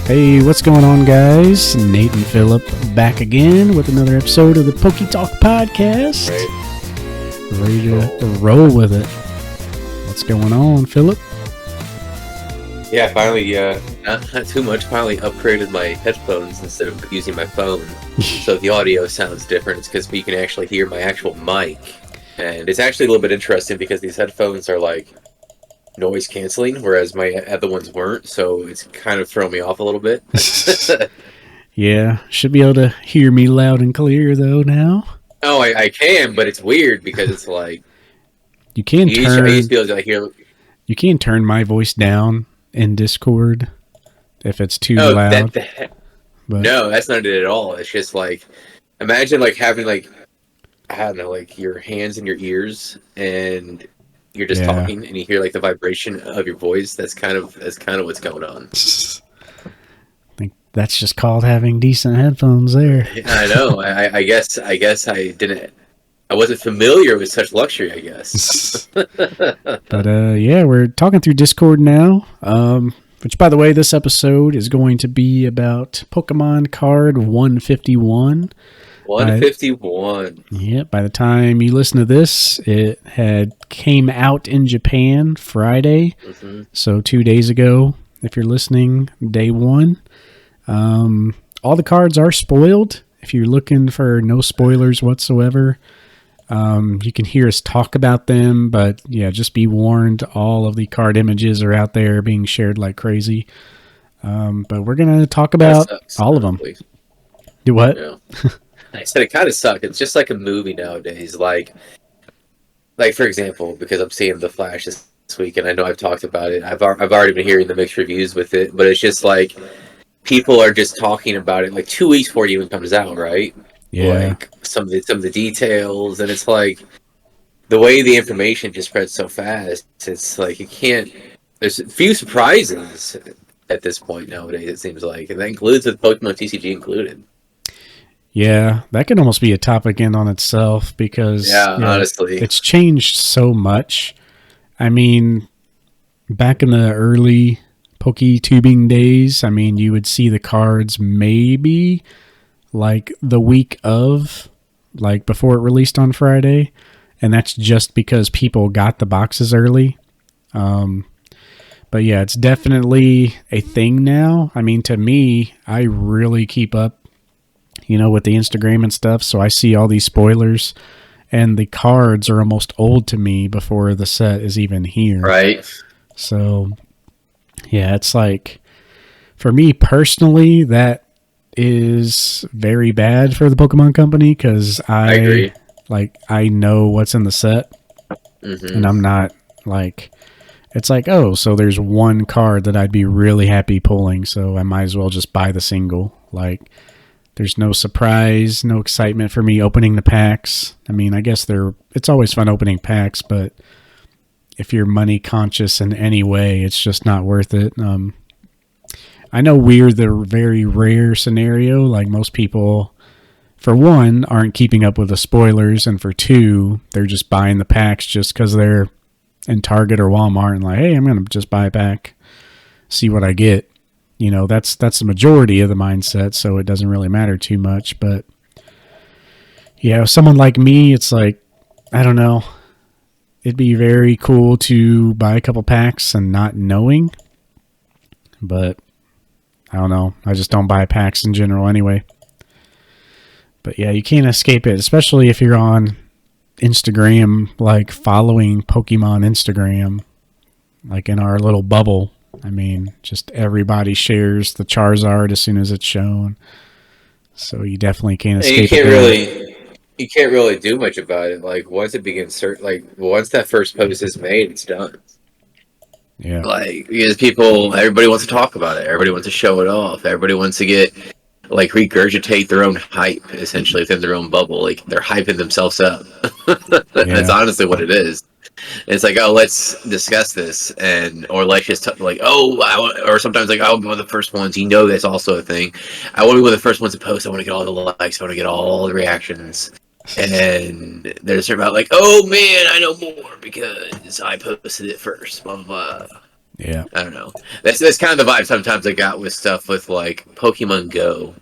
Hey, what's going on, guys? Nate and Phillip back again with another episode of the PokeTalk podcast. Ready to roll with it. What's going on, Phillip? Yeah, finally, not too much. Finally upgraded my headphones instead of using my phone. So if the audio sounds different, it's because you can actually hear my actual mic. And it's actually a little bit interesting because these headphones are like noise canceling, whereas my other ones weren't. So it's kind of thrown me off a little bit. Yeah, should be able to hear me loud and clear though now. Oh, I can, but it's weird because it's like you can turn. I used to be able to like, hear. You can turn my voice down in Discord if it's too loud. But no, that's not it at all. It's just like, imagine like having like, I don't know, like your hands in your ears and you're just talking and you hear like the vibration of your voice. That's kind of what's going on. I think that's just called having decent headphones there. I know. I guess I wasn't familiar with such luxury, I guess. But yeah, we're talking through Discord now. Which, by the way, this episode is going to be about Pokemon card 151. 151. Yeah, by the time you listen to this, it had came out in Japan Friday. Mm-hmm. So 2 days ago, if you're listening, day one. All the cards are spoiled. If you're looking for no spoilers whatsoever, you can hear us talk about them, but yeah, just be warned, all of the card images are out there being shared like crazy. But we're going to talk about all of them. Do what? Yeah. I said it kind of sucked. It's just like a movie nowadays. Like for example, because I'm seeing The Flash this week, and I know I've talked about it. I've already been hearing the mixed reviews with it, but it's just like people are just talking about it like 2 weeks before it even comes out, right? Yeah. Like some of the details, and it's like the way the information just spreads so fast. It's like you can't. There's few surprises at this point nowadays. It seems like, and that includes with Pokemon TCG included. Yeah, that could almost be a topic in on itself because honestly, it's changed so much. I mean, back in the early PokeTubing days, I mean, you would see the cards maybe like the week of, like before it released on Friday, and that's just because people got the boxes early. But yeah, it's definitely a thing now. I mean, to me, I really keep up, with the Instagram and stuff, so I see all these spoilers, and the cards are almost old to me before the set is even here. Right. So, yeah, it's like, for me personally, that is very bad for the Pokemon Company, because I agree. Like, I know what's in the set, and I'm not, like, it's like, oh, so there's one card that I'd be really happy pulling, so I might as well just buy the single. Like, there's no surprise, no excitement for me opening the packs. I mean, I guess it's always fun opening packs, but if you're money conscious in any way, it's just not worth it. I know we're the very rare scenario. Like, most people, for one, aren't keeping up with the spoilers, and for two, they're just buying the packs just because they're in Target or Walmart and like, hey, I'm going to just buy a pack, see what I get. That's the majority of the mindset, so it doesn't really matter too much. But yeah, someone like me, it's like, I don't know. It'd be very cool to buy a couple packs and not knowing, but I don't know. I just don't buy packs in general anyway. But yeah, you can't escape it, especially if you're on Instagram, like following Pokemon Instagram, like in our little bubble. I mean, just everybody shares the Charizard as soon as it's shown. So you definitely can't escape it. You can't really do much about it. Like, once it begins, once that first post is made, it's done. Yeah. Like, because everybody wants to talk about it. Everybody wants to show it off. Everybody wants to regurgitate their own hype, essentially, within their own bubble. Like, they're hyping themselves up. That's honestly what it is. It's like, oh, let's discuss this, or let's just or sometimes like, I'll be one of the first ones. That's also a thing. I want to be one of the first ones to post. I want to get all the likes. I want to get all the reactions. And there's about like, oh man, I know more because I posted it first. Blah blah blah. Yeah. I don't know. That's kind of the vibe sometimes I got with stuff with like Pokemon Go,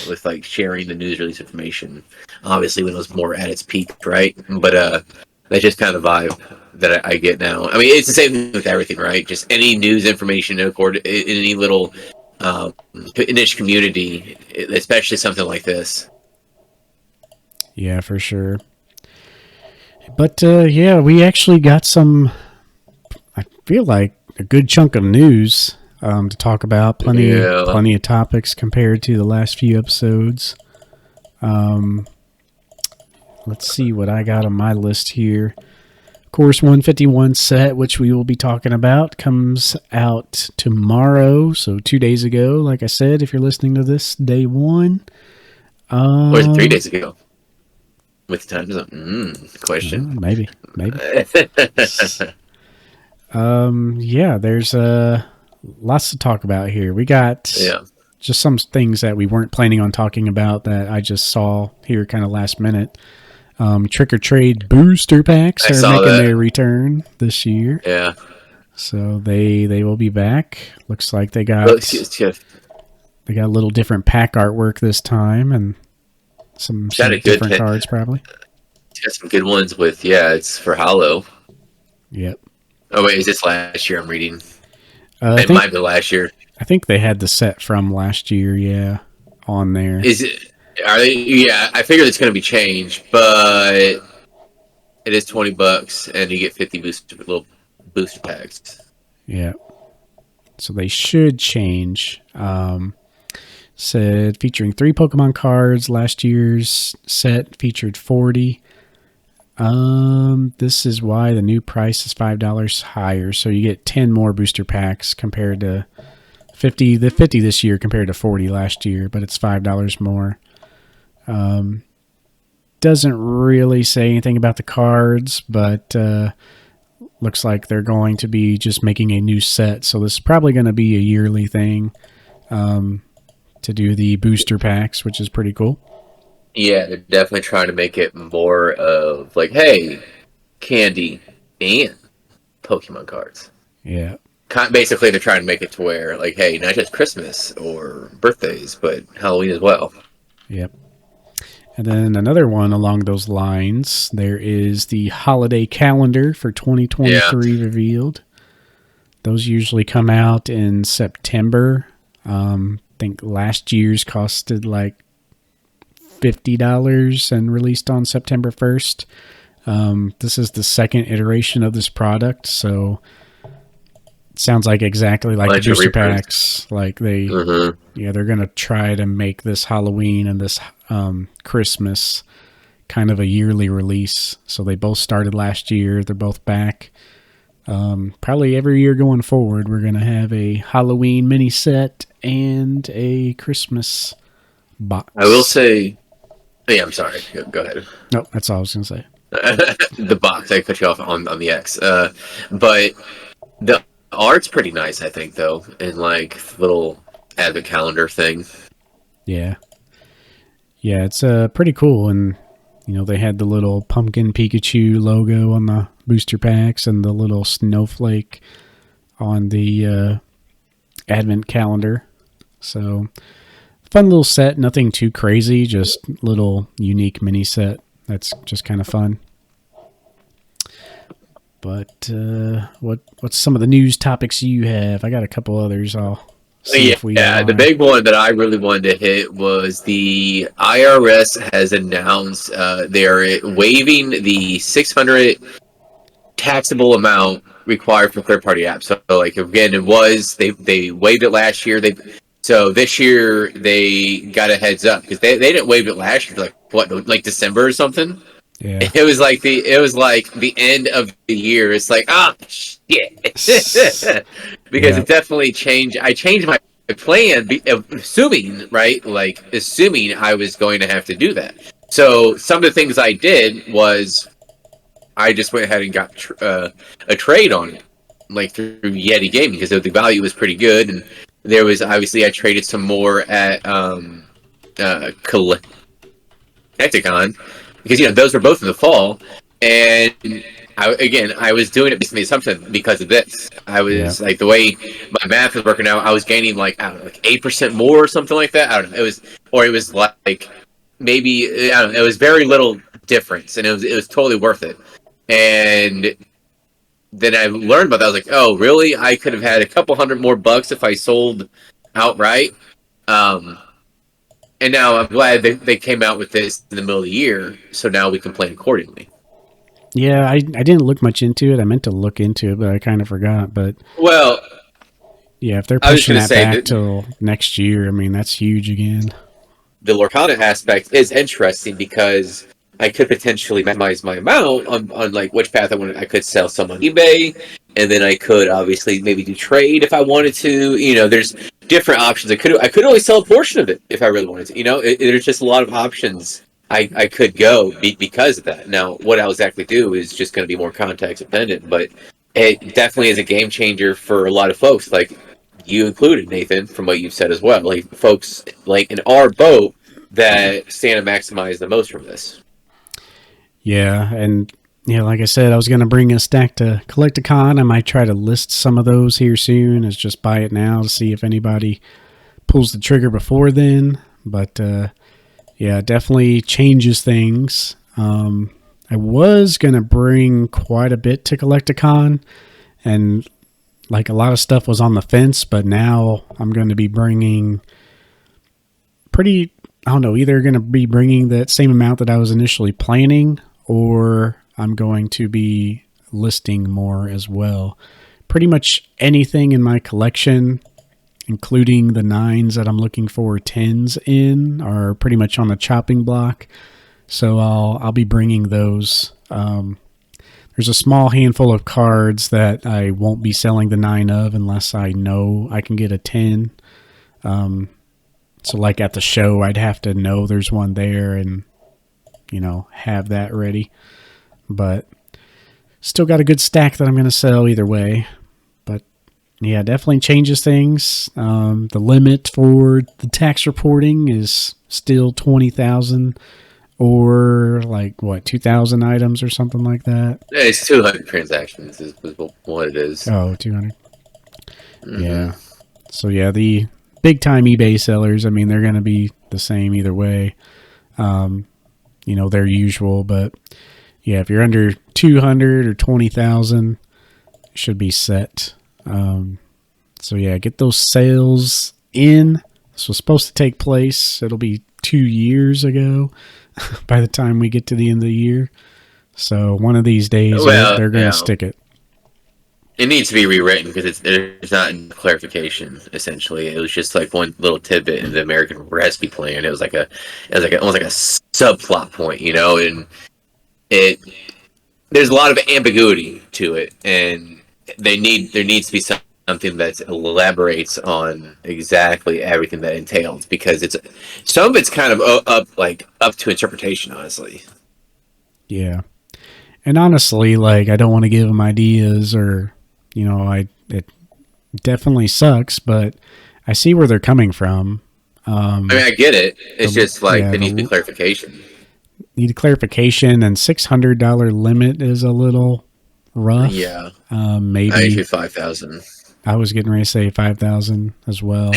with like sharing the news release information. Obviously, when it was more at its peak, right? But that's just kind of the vibe that I get now. I mean, it's the same thing with everything, right? Just any news information in any little niche community, especially something like this. Yeah, for sure. But yeah, we actually got some. I feel like a good chunk of news to talk about. Yeah. Plenty of topics compared to the last few episodes. Um, let's see what I got on my list here. Of course, 151 set, which we will be talking about, comes out tomorrow. So 2 days ago, like I said, if you're listening to this, day one. Or is it 3 days ago? With the time zone? Question. Maybe. Yeah, there's lots to talk about here. We got just some things that we weren't planning on talking about that I just saw here kind of last minute. Trick or Trade booster packs are making their return this year. Yeah. So they will be back. Looks like they got a little different pack artwork this time and some different cards probably. It's got some good ones with it's for Hollow. Yep. Oh wait, is this last year I'm reading? It might be last year. I think they had the set from last year, on there. Is it? Are they? Yeah, I figured it's going to be changed, but it is $20, and you get 50 little booster packs. Yeah. So they should change. Said featuring 3 Pokemon cards. Last year's set featured 40. This is why the new price is $5 higher. So you get 10 more booster packs compared to 50. The 50 this year compared to 40 last year, but it's $5 more. Doesn't really say anything about the cards, but looks like they're going to be just making a new set. So this is probably going to be a yearly thing to do the booster packs, which is pretty cool. Yeah, they're definitely trying to make it more of like, hey, candy and Pokemon cards. Yeah. Basically, they're trying to make it to where, like, hey, not just Christmas or birthdays, but Halloween as well. Yep. And then another one along those lines, there is the holiday calendar for 2023 revealed. Those usually come out in September. I think last year's costed like $50 and released on September 1st. This is the second iteration of this product, so it sounds like exactly like the booster packs. Like they're going to try to make this Halloween and this Christmas kind of a yearly release. So they both started last year. They're both back. Probably every year going forward, we're going to have a Halloween mini set and a Christmas box. I will say, yeah, I'm sorry. Go ahead. No, that's all I was going to say. The box, I cut you off on the X. But the art's pretty nice, I think, though, in like little advent calendar thing. Yeah. Yeah, it's pretty cool. And, they had the little pumpkin Pikachu logo on the booster packs and the little snowflake on the advent calendar. So, fun little set. Nothing too crazy, just little unique mini set. That's just kind of fun. But what's some of the news topics you have? I got a couple others. I'll see if we. Yeah, the big one that I really wanted to hit was the IRS has announced they are waiving the 600 taxable amount required for third-party apps. So, like again, they waived it last year. So this year they got a heads up because they didn't waive it last year, like December or something. Yeah. It was like the end of the year. It's like shit because it definitely changed. I changed my plan, assuming I was going to have to do that. So some of the things I did was I just went ahead and got a trade on it, like through Yeti Gaming because the value was pretty good and. There was obviously I traded some more at Collecticon because those were both in the fall, and I was doing it based on the assumption because of this. I Yeah. was like the way my math was working out. I was gaining like I don't know, like 8% more or something like that. I don't know. It was like maybe I don't know, it was very little difference, and it was totally worth it. And then I learned about that. I was like, oh, really? I could have had a couple hundred more bucks if I sold outright. Um, and now I'm glad they came out with this in the middle of the year, so now we can plan accordingly. Yeah, I didn't look much into it. I meant to look into it, but I kind of forgot. But Well, yeah, if they're I was pushing going to that say back that till next year, I mean, that's huge again. the Lorcana aspect is interesting because I could potentially maximize my amount on like which path I wanted. I could sell some on eBay, and then I could obviously maybe do trade if I wanted to. You know, there's different options. I could only sell a portion of it if I really wanted to. You know, there's just a lot of options I could go because of that. Now, what I'll exactly do is just going to be more context dependent, but it definitely is a game changer for a lot of folks. Like you included, Nathan, from what you've said as well. Like folks like in our boat that stand to maximize the most from this. Yeah, and yeah, like I said, I was going to bring a stack to Collecticon. I might try to list some of those here soon. As just buy it now to see if anybody pulls the trigger before then. But yeah, definitely changes things. I was going to bring quite a bit to Collecticon, and like a lot of stuff was on the fence, but now I'm going to be bringing pretty, I don't know, either going to be bringing that same amount that I was initially planning, or I'm going to be listing more as well. Pretty much anything in my collection, including the 9s that I'm looking for 10s in, are pretty much on the chopping block. So I'll be bringing those. There's a small handful of cards that I won't be selling the 9 of unless I know I can get a 10. So like at the show, I'd have to know there's one there and, you know, have that ready. But still got a good stack that I'm going to sell either way. But yeah, definitely changes things. The limit for the tax reporting is still 20,000 or like what, 2,000 items or something like that. It's 200 transactions is what it is. Oh, 200. Mm-hmm. Yeah. So yeah, the big time eBay sellers, I mean, they're going to be the same either way. You know, their usual, but yeah, if you're under 200 or 20,000, should be set. So yeah, get those sales in. This was supposed to take place. It'll be 2 years ago by the time we get to the end of the year. So one of these days, they're going to stick it. It needs to be rewritten because it's not in clarification. Essentially, it was just like one little tidbit in the American recipe plan. It was like almost like a subplot point, you know. And there's a lot of ambiguity to it, and there needs to be something that elaborates on exactly everything that entails, because some of it's kind of up to interpretation, honestly. Yeah, and honestly, like I don't want to give them ideas or. You know, it definitely sucks, but I see where they're coming from. I mean, I get it. It's just like there needs to be clarification. Need a clarification, and $600 limit is a little rough. Yeah, maybe I issue 5,000. I was getting ready to say 5,000 as well,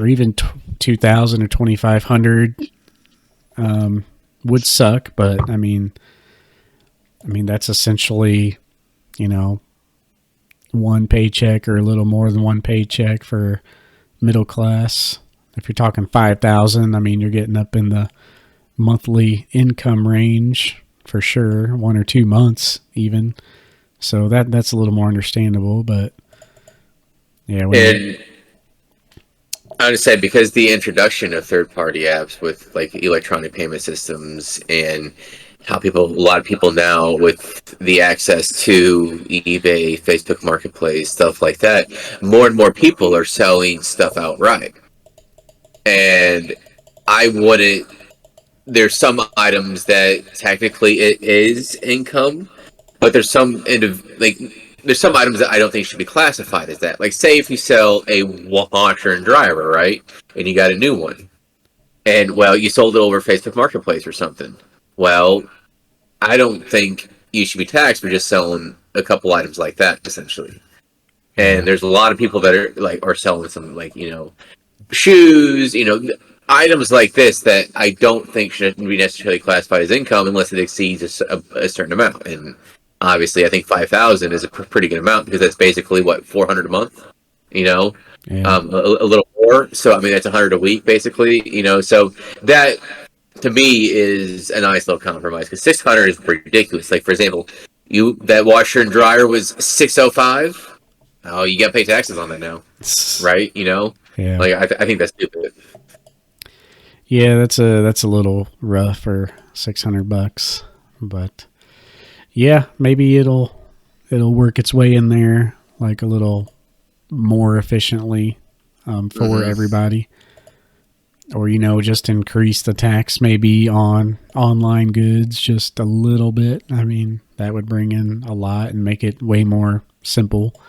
or even 2,000 or 2,500 would suck. But I mean that's essentially, you know, one paycheck or a little more than one paycheck for middle class. If you're talking 5,000, I mean, you're getting up in the monthly income range for sure, 1 or 2 months even. So that's a little more understandable, but yeah. And I would say because the introduction of third-party apps with like electronic payment systems and how a lot of people now with the access to eBay, Facebook Marketplace, stuff like that, more and more people are selling stuff outright. And there's some items that technically it is income, but there's some items that I don't think should be classified as that. Like, say if you sell a washer and dryer, right? And you got a new one. And, well, you sold it over Facebook Marketplace or something. Well, I don't think you should be taxed for just selling a couple items like that, essentially. Yeah. And there's a lot of people that are selling some shoes, items like this that I don't think should be necessarily classified as income unless it exceeds a certain amount. And obviously, I think 5,000 is a pretty good amount because that's basically what 400 a month. Yeah. A little more. So I mean, that's 100 a week, basically. So that to me is a nice little compromise because 600 is ridiculous. Like for example, that washer and dryer was 605. Oh, you got to pay taxes on that now, right? Yeah. Like I think that's stupid. Yeah, that's a little rough for $600, but yeah, maybe it'll work its way in there like a little more efficiently for everybody, or just increase the tax maybe on online goods just a little bit. I mean, that would bring in a lot and make it way more simple.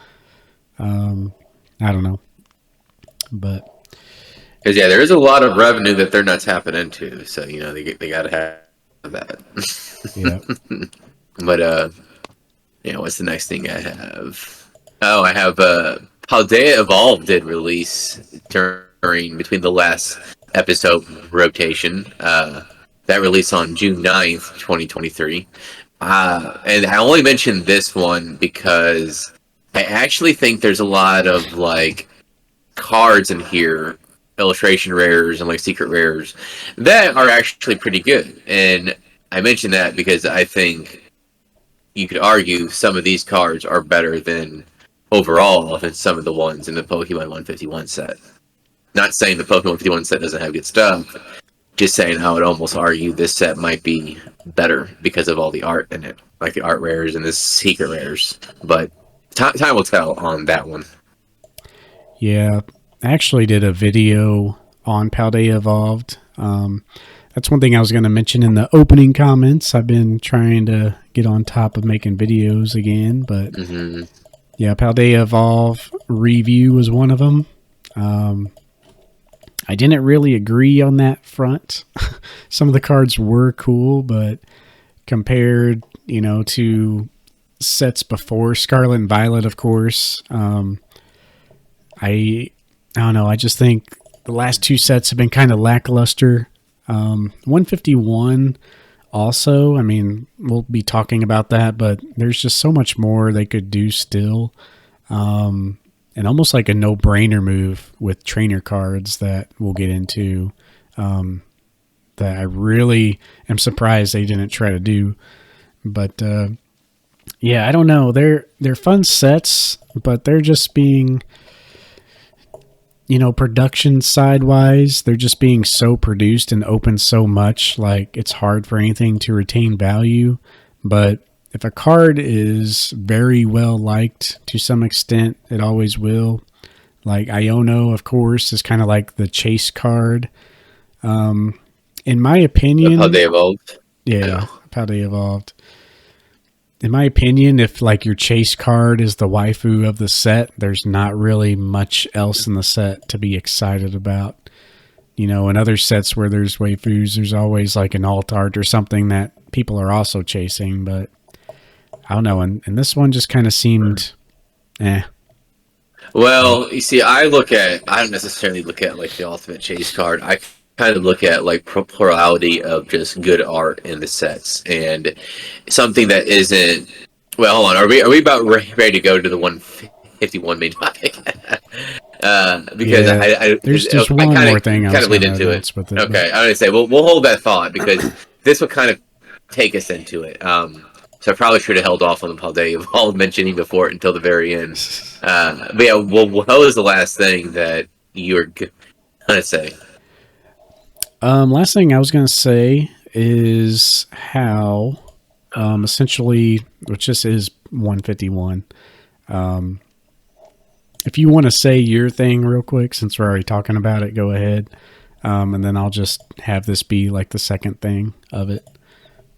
I don't know, but. Because there is a lot of revenue that they're not tapping into, so they got to have that. Yeah. But what's the next thing I have? Oh, I have Paldea Evolved did release between the last episode rotation. That released on June 9th, 2023. And I only mentioned this one because I actually think there's a lot of cards in here, illustration rares and secret rares that are actually pretty good. And I mention that because I think you could argue some of these cards are better than overall than some of the ones in the Pokemon 151 set. Not saying the Pokemon 151 set doesn't have good stuff, just saying I would almost argue this set might be better because of all the art in it, like the art rares and the secret rares. But time will tell on that one. Yeah, I actually did a video on Paldea Evolved. That's one thing I was going to mention in the opening comments. I've been trying to get on top of making videos again, but yeah, Paldea Evolve review was one of them. I didn't really agree on that front. Some of the cards were cool, but compared, to sets before Scarlet and Violet, of course, I don't know. I just think the last two sets have been kind of lackluster. 151 also, I mean, we'll be talking about that, but there's just so much more they could do still. And almost like a no-brainer move with trainer cards that we'll get into that I really am surprised they didn't try to do. But yeah, I don't know. They're fun sets, but they're just being... production side-wise, they're just being so produced and open so much, it's hard for anything to retain value. But if a card is very well liked to some extent, it always will. Like Iono, of course, is kind of like the chase card. In my opinion... How they evolved. Yeah, how they evolved. In my opinion, if your chase card is the waifu of the set, there's not really much else in the set to be excited about. In other sets where there's waifus, there's always an alt art or something that people are also chasing, but I don't know. And this one just kind of seemed, Well, you see, I don't necessarily look at the ultimate chase card. I kind of look at plurality of just good art in the sets and something that isn't. Well, hold on. Are we about ready to go to the 151 main topic? Because there's just one more thing I was lead into it. With it. Okay, I'm gonna say we'll hold that thought because this will kind of take us into it. So I probably should have held off on the Paldea Evolved mentioning before it until the very end. But yeah, what was the last thing that you were gonna say? Last thing I was going to say is how, essentially, which this is 151. If you want to say your thing real quick, since we're already talking about it, go ahead. And then I'll just have this be the second thing of it.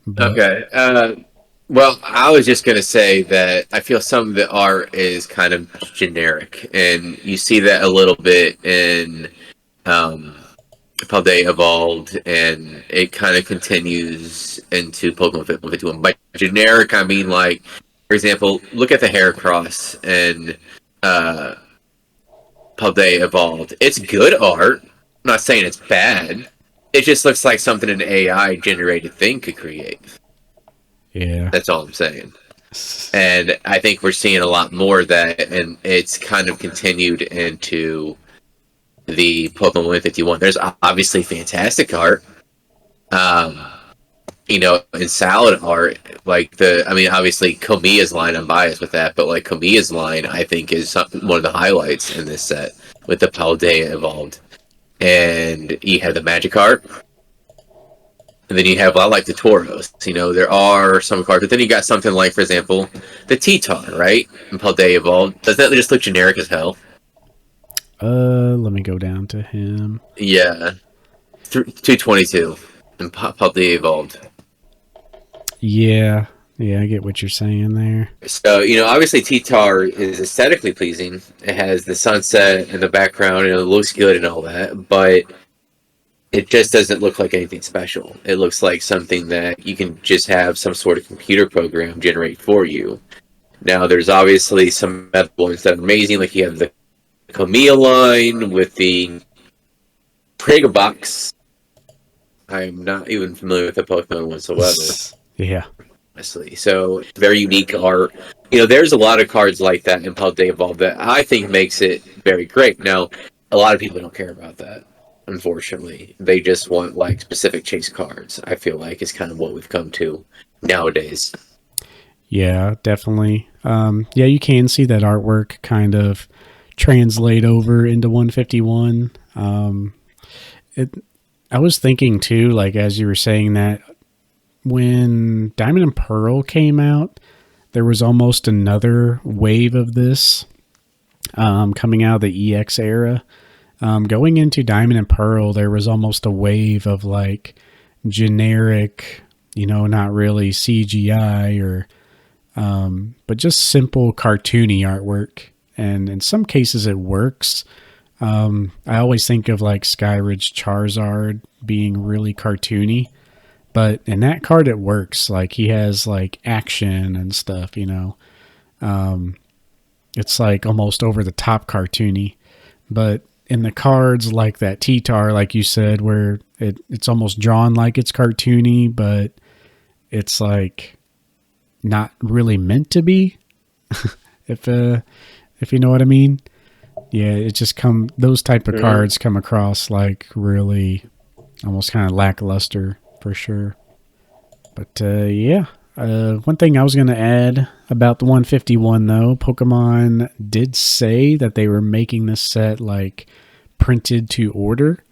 But, okay. Well, I was just going to say that I feel some of the art is kind of generic, and you see that a little bit in Paldea evolved, and it kind of continues into Pokemon 51. By generic, I mean, like, for example, look at the Heracross and Paldea evolved. It's good art. I'm not saying it's bad. It just looks like something an AI generated thing could create. Yeah. That's all I'm saying. And I think we're seeing a lot more of that, and it's kind of continued into the Pokemon 51. There's obviously fantastic art. And solid art. Obviously Komiya's line, I'm biased with that, but like Komiya's line, I think is one of the highlights in this set with the Paldea evolved. And you have the magic art. And then you have a lot like the Tauros. There are some cards, but then you got something like, for example, the T-Tar, right? And Paldea evolved. Does that just look generic as hell? Let me go down to him. Yeah. 222. And Paldea evolved. Yeah. Yeah, I get what you're saying there. So, obviously T-Tar is aesthetically pleasing. It has the sunset in the background, and it looks good and all that, but it just doesn't look like anything special. It looks like something that you can just have some sort of computer program generate for you. Now, there's obviously some other ones that are amazing, like you have the Kamiya line with the Pregabox. I'm not even familiar with the Pokemon whatsoever. Yeah. Honestly. So, very unique art. There's a lot of cards like that in Paldea Evolved that I think makes it very great. Now, a lot of people don't care about that. Unfortunately, they just want like specific chase cards. I feel like is kind of what we've come to nowadays. Yeah, definitely. Yeah, you can see that artwork kind of translate over into 151. I was thinking too, like as you were saying that when Diamond and Pearl came out, there was almost another wave of this coming out of the EX era. Going into Diamond and Pearl, there was almost a wave of like generic, not really CGI or, but just simple cartoony artwork. And in some cases it works. I always think of like Skyridge Charizard being really cartoony, but in that card it works. Like he has like action and stuff, it's like almost over the top cartoony, but in the cards like that T-Tar, like you said, where it's almost drawn like it's cartoony, but it's like not really meant to be. if you know what I mean. Yeah, it just those type of cards come across like really almost kind of lackluster for sure. But yeah. One thing I was going to add about the 151 though, Pokemon did say that they were making this set like printed to order.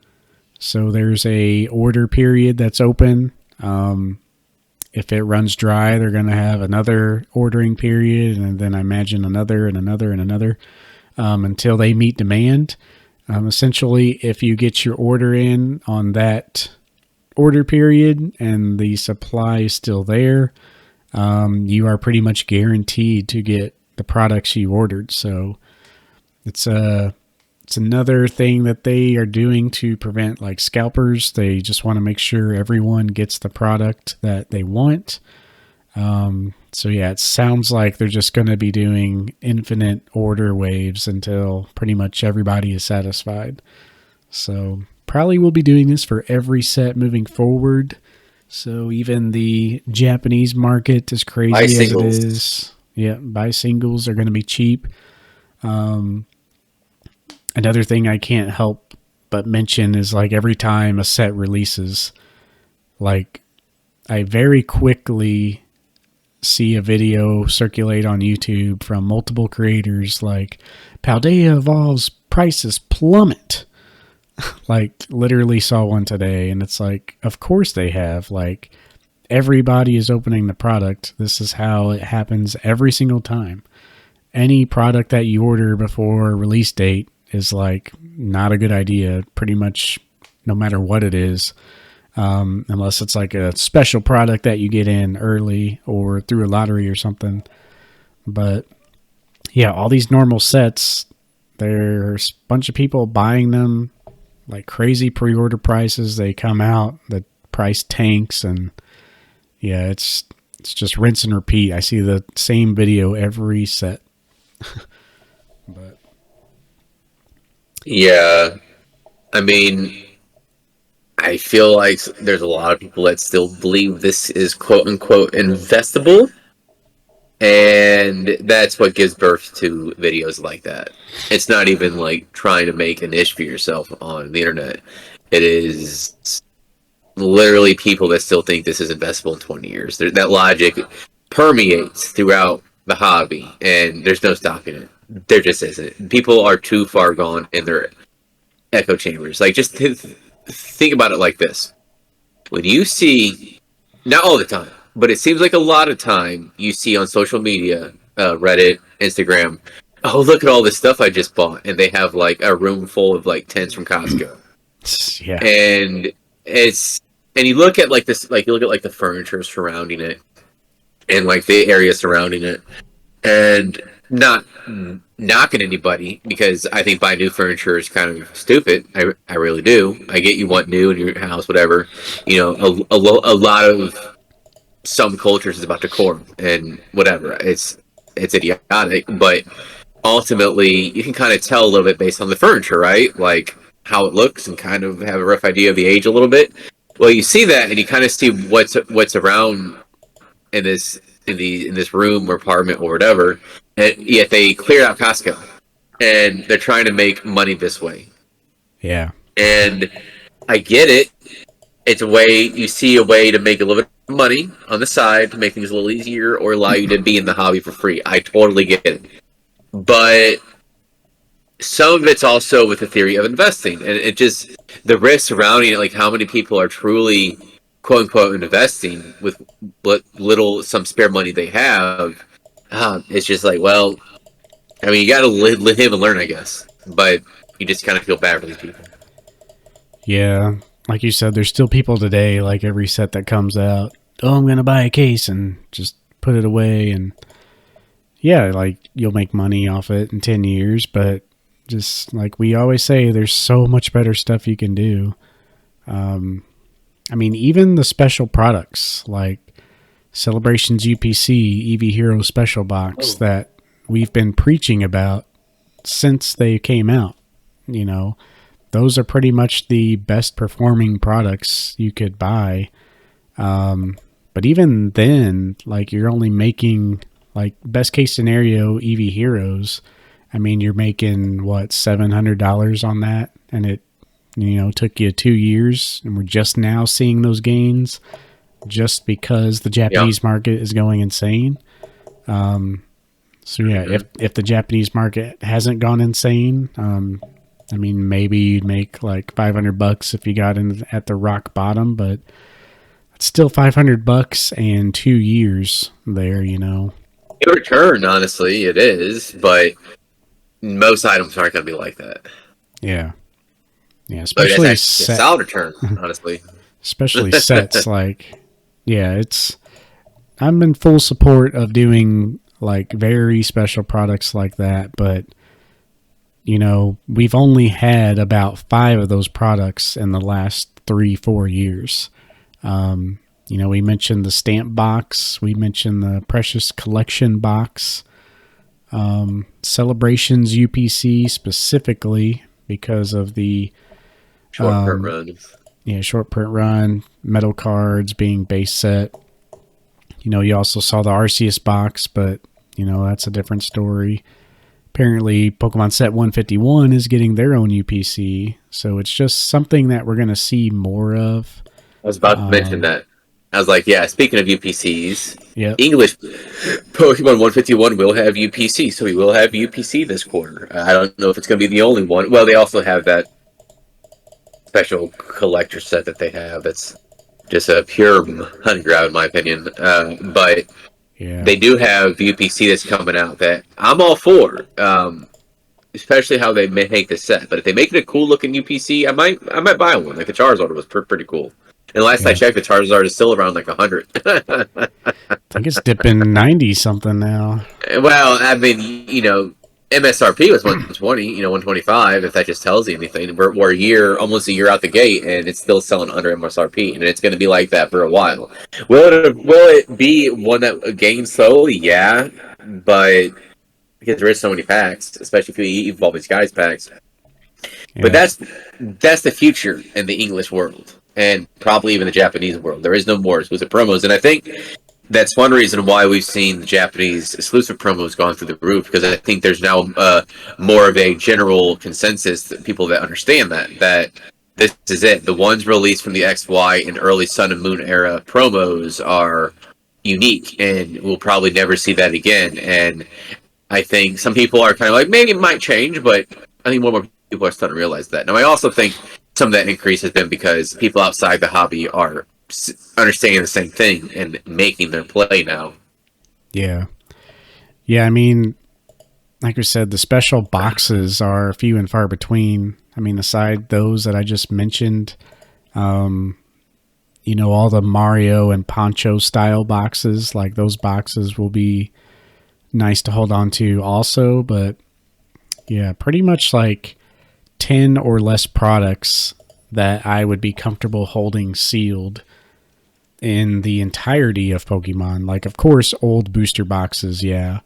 So there's a order period that's open. If it runs dry, they're going to have another ordering period, and then I imagine another and another and another until they meet demand. Essentially, if you get your order in on that order period and the supply is still there, you are pretty much guaranteed to get the products you ordered. So it's another thing that they are doing to prevent like scalpers. They just want to make sure everyone gets the product that they want. So yeah, it sounds like they're just going to be doing infinite order waves until pretty much everybody is satisfied. So probably will be doing this for every set moving forward. So even the Japanese market, as crazy as it is, yeah, buy singles are going to be cheap. Another thing I can't help but mention is like every time a set releases, like I very quickly see a video circulate on YouTube from multiple creators like Paldea Evolves prices plummet. Like literally saw one today, and it's like, of course they have. Like everybody is opening the product. This is how it happens every single time. Any product that you order before release date is like not a good idea, pretty much no matter what it is, unless it's like a special product that you get in early or through a lottery or something. But yeah, all these normal sets, there's a bunch of people buying them like crazy pre-order prices. They come out, the price tanks, and yeah, it's just rinse and repeat. I see the same video every set. But Yeah, I mean, I feel like there's a lot of people that still believe this is quote unquote investable, and that's what gives birth to videos like that. It's not even like trying to make a niche for yourself on the internet. It is literally people that still think this is investable in 20 years. That logic permeates throughout the hobby, and there's no stopping it. There just isn't. People are too far gone in their echo chambers. Like, just think about it like this. When you see, not all the time, but it seems like a lot of time you see on social media, Reddit, Instagram, oh, look at all this stuff I just bought. And they have like a room full of like 10s from Costco. yeah. And you look at like this, like you look at like the furniture surrounding it and like the area surrounding it, and not knocking anybody, because I think buying new furniture is kind of stupid. I really do. I get you want new in your house, whatever. You know, a lot of some cultures is about decor and whatever. It's idiotic, but ultimately you can kind of tell a little bit based on the furniture, right? Like how it looks, and kind of have a rough idea of the age a little bit. Well, you see that, and you kind of see what's around in this room or apartment or whatever, and yet they cleared out Costco, and they're trying to make money this way. Yeah. And I get it. It's a way, you see a way to make a little bit of money on the side to make things a little easier or allow you to be in the hobby for free. I totally get it. But some of it's also with the theory of investing, and it just, the risk surrounding it, like how many people are truly quote unquote investing with what little some spare money they have. It's just like, well, I mean, you got to live and learn, I guess, but you just kind of feel bad for these people. Yeah, like you said, there's still people today, like every set that comes out, oh, I'm going to buy a case and just put it away. And yeah, like you'll make money off it in 10 years, but just like we always say, there's so much better stuff you can do. I mean, even the special products like Celebrations UPC, EV Hero Special Box that we've been preaching about since they came out, you know, those are pretty much the best performing products you could buy. But even then, like you're only making, like best case scenario, EV Heroes. I mean, you're making what, $700 on that, and it, you know, took you 2 years, and we're just now seeing those gains just because the Japanese market is going insane. So yeah, if the Japanese market hasn't gone insane, I mean, maybe you'd make like $500 if you got in at the rock bottom, but it's still $500 and 2 years there, you know. In return, honestly, it is, but most items aren't going to be like that. Yeah. Yeah, especially a solid return, honestly. Especially sets, like, yeah, I'm in full support of doing like very special products like that, but you know, we've only had about 5 of those products in the last 3-4 years. You know, we mentioned the stamp box, we mentioned the Precious Collection box, Celebrations UPC specifically because of the short print run. Yeah, short print run, metal cards being base set. You know, you also saw the Arceus box, but you know, that's a different story. Apparently, Pokemon Set 151 is getting their own UPC, so it's just something that we're going to see more of. I was about to mention that. I was like, yeah, speaking of UPCs, yep. English Pokemon 151 will have UPC, so we will have UPC this quarter. I don't know if it's going to be the only one. Well, they also have that special collector set that they have that's just a pure honey grab, in my opinion. But yeah, they do have UPC that's coming out that I'm all for, especially how they make the set. But if they make it a cool looking UPC, I might buy one. Like the Charizard was pretty cool. And last I checked, the Charizard is still around like 100. I think it's dipping 90 something now. Well, I mean, you know, MSRP was 120, 125. If that just tells you anything, we're almost a year out the gate, and it's still selling under MSRP, and it's going to be like that for a while. Will it be one that gains slowly? Yeah, but because there is so many packs, especially if you evolve these guys packs. Yeah. But that's the future in the English world, and probably even the Japanese world. There is no more exclusive promos, and I think that's one reason why we've seen the Japanese exclusive promos gone through the roof, because I think there's now more of a general consensus that people that understand that this is it. The ones released from the XY and early Sun and Moon era promos are unique, and we'll probably never see that again. And I think some people are kind of like, maybe it might change, but I think more people are starting to realize that. Now, I also think some of that increase has been because people outside the hobby are understanding the same thing and making their play now. Yeah. I mean, like I said, the special boxes are few and far between. I mean, aside those that I just mentioned, all the Mario and Poncho style boxes, like those boxes will be nice to hold on to also. But yeah, pretty much like 10 or less products that I would be comfortable holding sealed in the entirety of Pokemon. Like, of course, old booster boxes, yeah.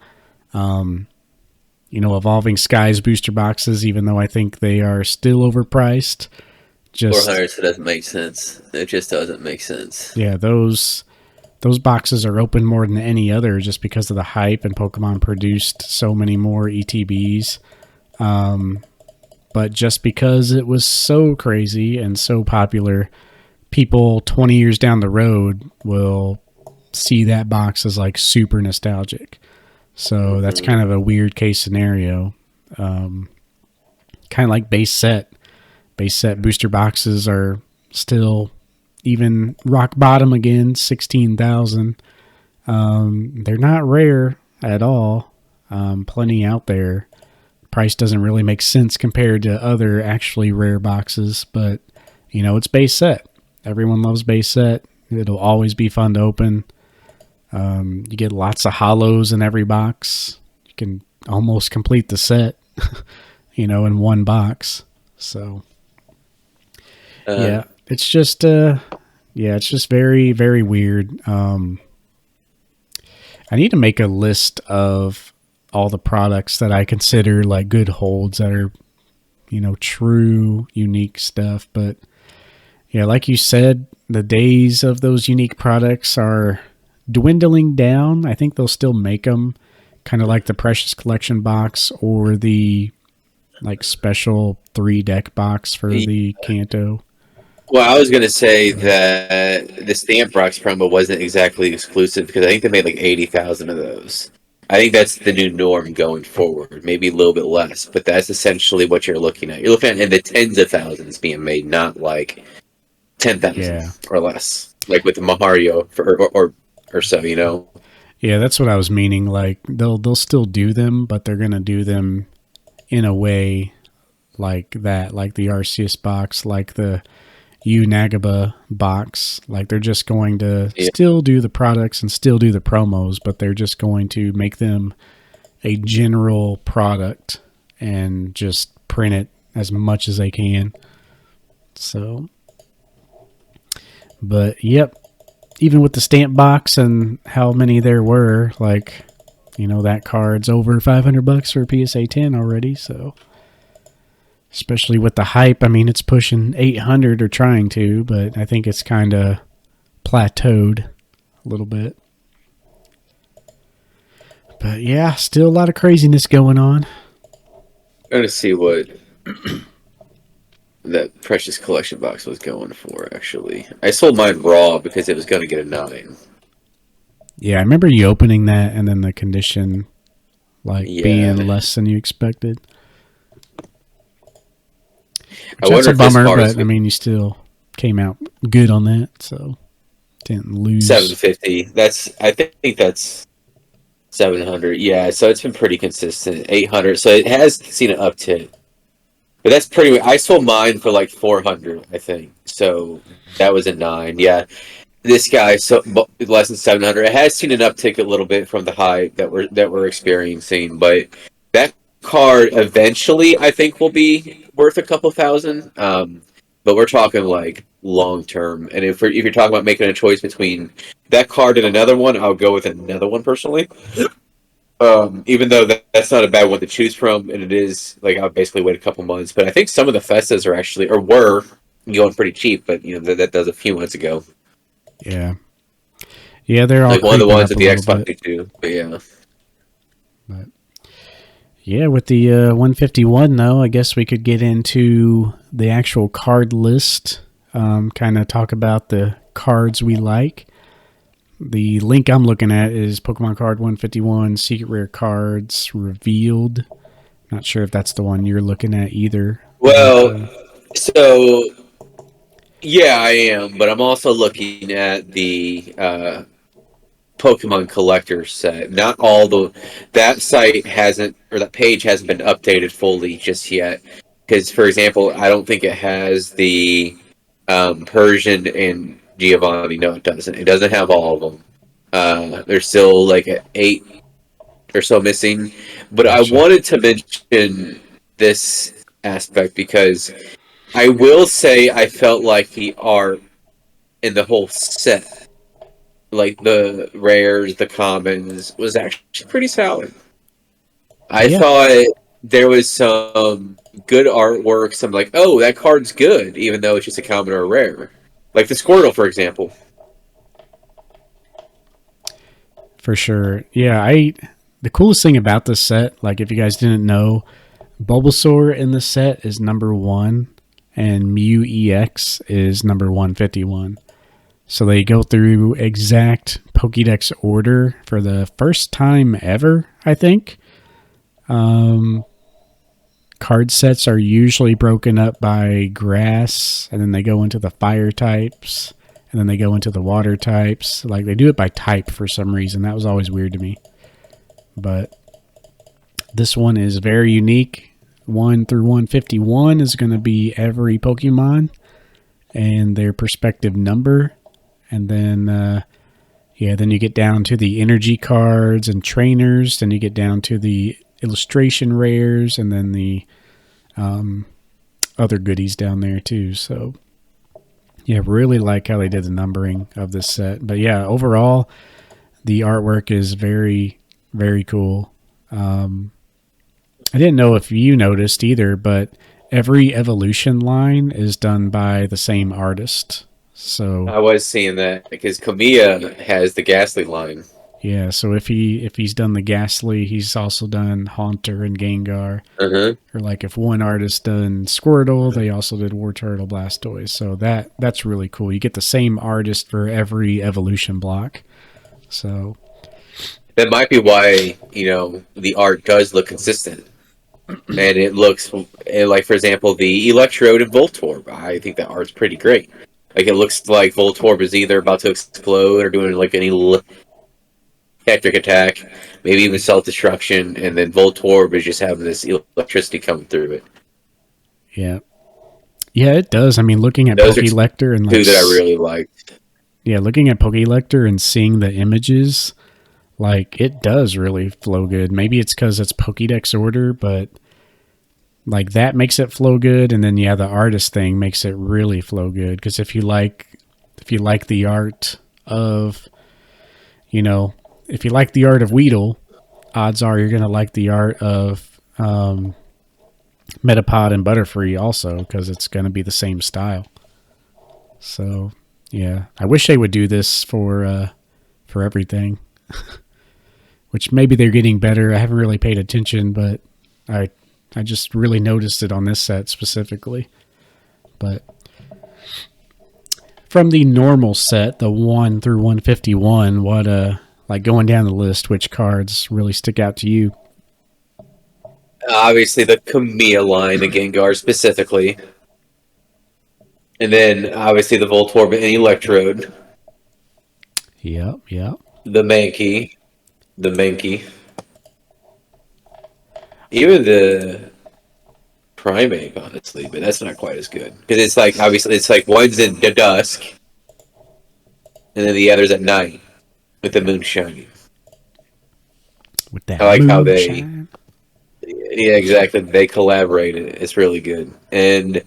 Evolving Skies booster boxes, even though I think they are still overpriced. Just 400, so it doesn't make sense. It just doesn't make sense. Yeah, those boxes are open more than any other just because of the hype, and Pokemon produced so many more ETBs. But just because it was so crazy and so popular, people 20 years down the road will see that box as like super nostalgic. So that's kind of a weird case scenario. Kind of like base set booster boxes are still even rock bottom again, 16,000. They're not rare at all. Plenty out there. Price doesn't really make sense compared to other actually rare boxes, but it's base set. Everyone loves base set. It'll always be fun to open. You get lots of holos in every box. You can almost complete the set, in one box. So, it's just, it's just very, very weird. I need to make a list of all the products that I consider like good holds that are, true unique stuff. But yeah, like you said, the days of those unique products are dwindling down. I think they'll still make them, kind of like the Precious Collection box or the like special 3-deck box for the Kanto. Well, I was going to say that the Stamp Box promo wasn't exactly exclusive because I think they made like 80,000 of those. I think that's the new norm going forward, maybe a little bit less, but that's essentially what you're looking at. You're looking at in the tens of thousands being made, not like 10,000 or less, like with the Mario or so, Yeah, that's what I was meaning. Like they'll still do them, but they're gonna do them in a way like that, like the Arceus box, like the Nagaba box. Like they're just going to still do the products and still do the promos, but they're just going to make them a general product and just print it as much as they can. So, but yep, even with the stamp box and how many there were, like, that card's over $500 for PSA 10 already. So, especially with the hype, I mean, it's pushing 800 or trying to, but I think it's kind of plateaued a little bit. But yeah, still a lot of craziness going on. I'm going to see what that Precious Collection box was going for, actually. I sold mine raw because it was going to get a 9. Yeah, I remember you opening that and then the condition being less than you expected. That's a bummer, but I mean, you still came out good on that, so didn't lose. 750. I think that's 700. Yeah, so it's been pretty consistent. 800. So it has seen an uptick. But that's pretty. I sold mine for like 400, I think. So that was a 9. Yeah, this guy less than 700. It has seen an uptick a little bit from the hype that we're experiencing, but that card eventually, I think, will be worth a couple thousand. But we're talking like long term. And if you're talking about making a choice between that card and another one, I'll go with another one personally. Even though that's not a bad one to choose from, and it is like I'll basically wait a couple months. But I think some of the Festas are actually or were going pretty cheap. But that does a few months ago. Yeah. Yeah, they're all Like one of the creeping ones up with a the little X bit. 52. But yeah. But yeah, with the 151 though, I guess we could get into the actual card list. Kind of talk about the cards we like. The link I'm looking at is Pokemon Card 151 Secret Rare Cards Revealed. Not sure if that's the one you're looking at either. But Well, so yeah, I am, but I'm also looking at the Pokemon collector set. Not all the that site hasn't or that page hasn't been updated fully just yet. Because, for example, I don't think it has the Persian and Giovanni. No, it doesn't. It doesn't have all of them. There's still like 8 or so missing. But I gotcha. wanted to mention this aspect because I will say I felt like the art in the whole set, like the rares, the commons, was actually pretty solid. I Yeah, thought there was some good artwork. Some like, oh, that card's good, even though it's just a common or a rare. Like the Squirtle, for example. for sure. Yeah, the coolest thing about this set, like if you guys didn't know, Bulbasaur in the set is number 1 and Mew EX is number 151. So they go through exact Pokédex order for the first time ever, I think. Um, Card sets are usually broken up by grass, and then they go into the fire types, and then they go into the water types. Like they do it by type for some reason. That was always weird to me. But this one is very unique. 1 through 151 is going to be every Pokemon and their respective number. And then, then you get down to the energy cards and trainers. Then you get down to the illustration rares, and then the other goodies down there too. So, yeah, really like how they did the numbering of this set. But yeah, overall, the artwork is very, very cool. I didn't know if you noticed either, but every evolution line is done by the same artist. So I was seeing that because Kamiya has the Ghastly line. yeah, so if he's done the Ghastly, he's also done Haunter and Gengar. Uh-huh. Or like if one artist done Squirtle, they also did Wartortle, Blastoise. So that's really cool. You get the same artist for every evolution block. So That might be why the art does look consistent, and it looks like, for example, the Electrode and Voltorb. I think that art's pretty great. Like it looks like Voltorb is either about to explode or doing like any electric attack, maybe even self-destruction, and then Voltorb is just having this electricity coming through it. yeah, yeah, it does. I mean, looking at Those are Pokélector and two that I really liked. yeah, looking at Pokélector and seeing the images, like it does really flow good. Maybe it's because it's Pokédex order, but like that makes it flow good, and then yeah, the artist thing makes it really flow good. Because if you like the art of, if you like the art of Weedle, odds are you're gonna like the art of Metapod and Butterfree also, because it's gonna be the same style. So yeah, I wish they would do this for everything. Which maybe they're getting better. I haven't really paid attention, but I just really noticed it on this set specifically. But from the normal set, the 1 through 151, what like going down the list, which cards really stick out to you? Obviously, the Kamiya line, the Gengar specifically, and then obviously the Voltorb and Electrode, Yep, yep. the Mankey, even the Primeape, honestly, but that's not quite as good because it's like obviously it's like one's in the dusk, and then the other's at night with the moon shining. With that I like how they, moonshine. Yeah, exactly. They collaborated. It's really good. And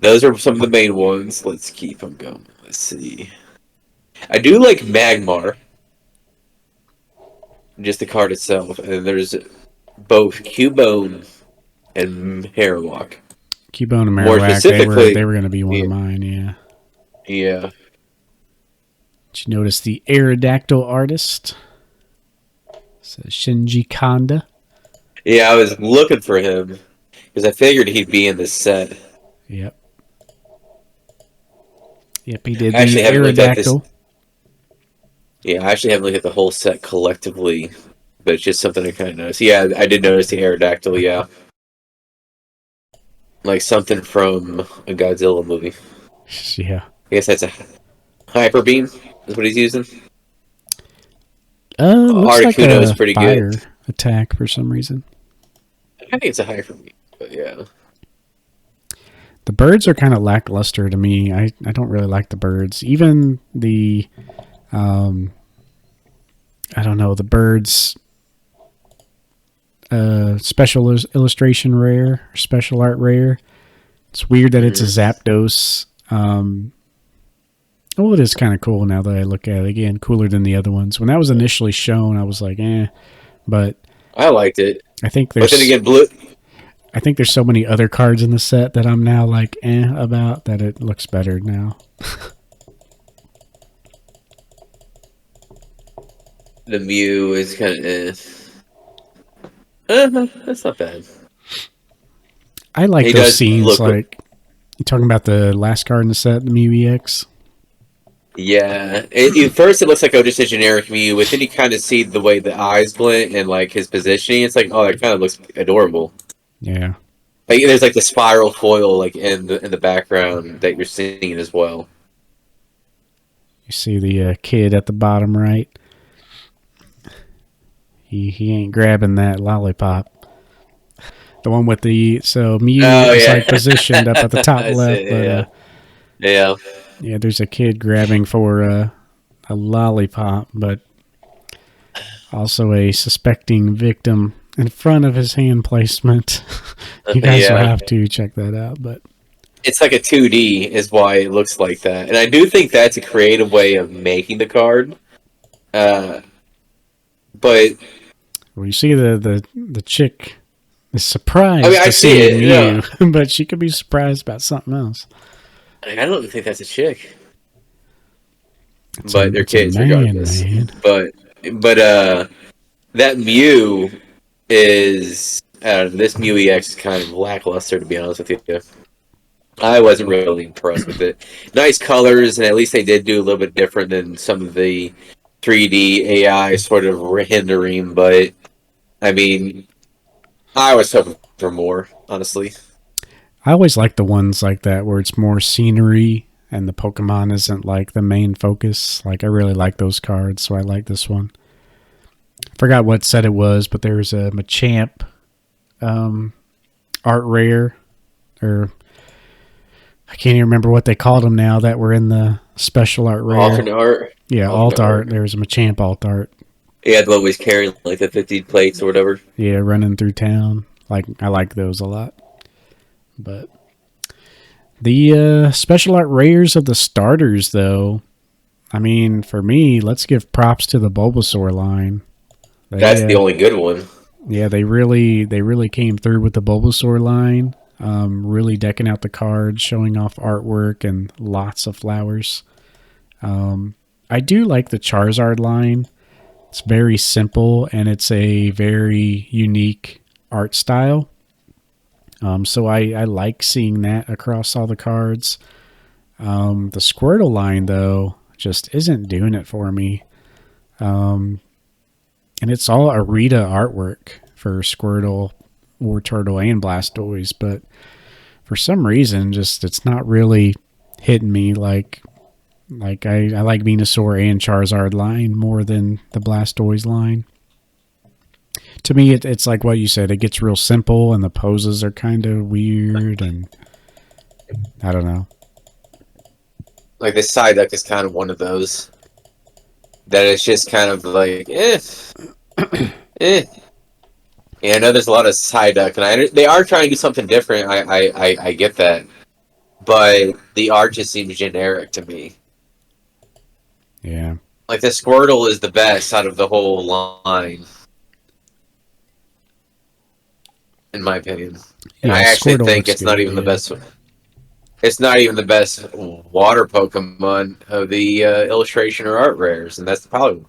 those are some of the main ones. Let's keep them going. Let's see. I do like Magmar, just the card itself. And then there's both Cubone and Marowak. Cubone and More Marowak, specifically, they were going to be one yeah, of mine. Yeah. yeah, Did you notice the Aerodactyl artist? So Shinji Kanda. yeah. I was looking for him because I figured he'd be in this set. Yep. Yep, he did I the actually haven't looked at this. Aerodactyl. Yeah, I actually haven't looked at the whole set collectively, but it's just something I kind of noticed. Yeah, I did notice the Aerodactyl. Yeah, like something from a Godzilla movie. Yeah. I guess that's a hyper beam. Is what he's using. Looks like Articuno is a pretty good. fire attack for some reason. I think it's a hyper beam, but yeah. The birds are kind of lackluster to me. I don't really like the birds. Even the, I don't know, the birds special illustration rare, or special art rare. It's weird that it's a Zapdos. Oh, it is kind of cool now that I look at it again. Cooler than the other ones. When that was initially shown, I was like, eh. But I liked it. I think But then there's again, blue. I think there's so many other cards in the set that I'm now like about that it looks better now. The Mew is kind of. That's not bad. I like He those does scenes. look. Like you talking about the last card in the set, the Mew EX. Yeah. At first, it looks like just a generic Mew, but then you kind of see the way the eyes glint and like his positioning. It's like, oh, that kind of looks adorable. Yeah. Like there's like the spiral foil like in the background that you're seeing as well. You see the kid at the bottom right. He ain't grabbing that lollipop. The one with the Mew is like positioned up at the top left, but yeah, there's a kid grabbing for a lollipop, but also a suspecting victim in front of his hand placement. You guys will have to check that out, but it's like a 2D is why it looks like that, and I do think that's a creative way of making the card. But well, you see the chick is surprised I see it, Mew, but she could be surprised about something else. I don't think that's a chick. But they're kids regardless. Man. But that Mew is this Mew EX is kind of lackluster, to be honest with you. I wasn't really impressed with it. Nice colors, and at least they did do a little bit different than some of the 3D AI sort of rendering. But I mean, I was hoping for more, honestly. I always like the ones like that where it's more scenery and the Pokemon isn't like the main focus. Like I really like those cards, so I like this one. I forgot what set it was, but there was a Machamp art rare, or I can't even remember what they called them now that were in the special art rare. Alternate art? Yeah, alt art. There was a Machamp alt art. Yeah, the one was carrying like the 50 plates or whatever. Yeah, running through town. Like I like those a lot. But the special art rares of the starters, though, I mean, for me, let's give props to the Bulbasaur line. That's the only good one. Yeah, they really came through with the Bulbasaur line. Really decking out the cards, showing off artwork and lots of flowers. I do like the Charizard line. It's very simple and it's a very unique art style. So I like seeing that across all the cards. The Squirtle line, though, just isn't doing it for me. And it's all Arita artwork for Squirtle, Wartortle, and Blastoise, but for some reason, just it's not really hitting me like I like Venusaur and Charizard line more than the Blastoise line. To me, it's like what you said. It gets real simple, and the poses are kind of weird, and I don't know. Like the Psyduck is kind of one of those that it's just kind of like, Yeah, I know there's a lot of Psyduck, and they are trying to do something different. I get that, but the art just seems generic to me. Yeah. Like the Squirtle is the best out of the whole line, in my opinion. And Yeah, I actually Squirtle think looks it's not good. even the Yeah. best. It's not even the best water Pokemon of the illustration or art rares, and that's the problem.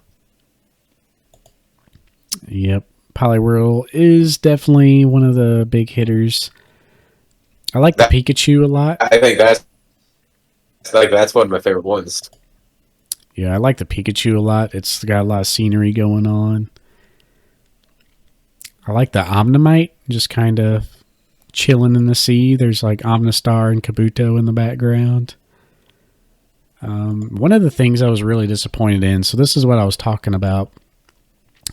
Yep. Poliwhirl is definitely one of the big hitters. I like the That, Pikachu a lot. I think that's one of my favorite ones. Yeah, I like the Pikachu a lot. It's got a lot of scenery going on. I like the Omnimite, just kind of chilling in the sea. There's like Omnistar and Kabuto in the background. One of the things I was really disappointed in, so this is what I was talking about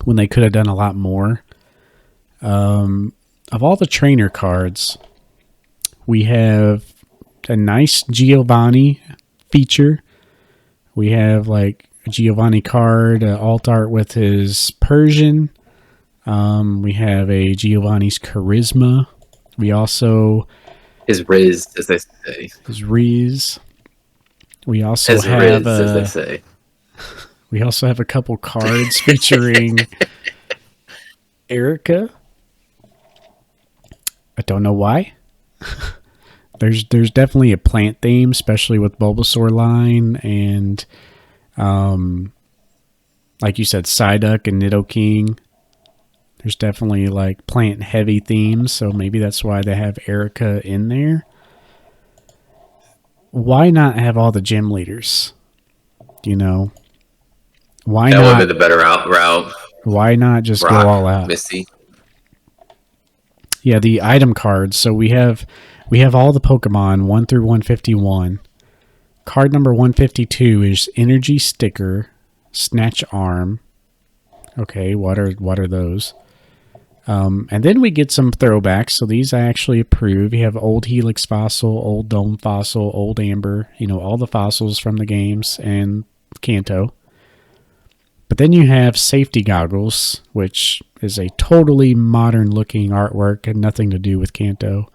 when they could have done a lot more. Of all the trainer cards, we have a nice Giovanni feature. We have like a Giovanni card, alt art with his Persian. We have a Giovanni's Charisma. We also His Riz, as they say. his Riz. We also His have Riz, as they say. we also have a couple cards featuring Erica. I don't know why. There's definitely a plant theme, especially with Bulbasaur line and like you said, Psyduck and Nidoking. There's definitely like plant heavy themes, so maybe that's why they have Erica in there. Why not have all the gym leaders? You know, why That would not? have been the better route. Why not just Brock, go all out? Misty. Yeah, the item cards. So we have all the Pokemon 1 through 151. Card number 152 is Energy Sticker, Snatch Arm. Okay, what are those? And then we get some throwbacks. So these I actually approve. You have Old Helix Fossil, Old Dome Fossil, Old Amber. You know, all the fossils from the games and Kanto. But then you have Safety Goggles, which is a totally modern looking artwork and nothing to do with Kanto.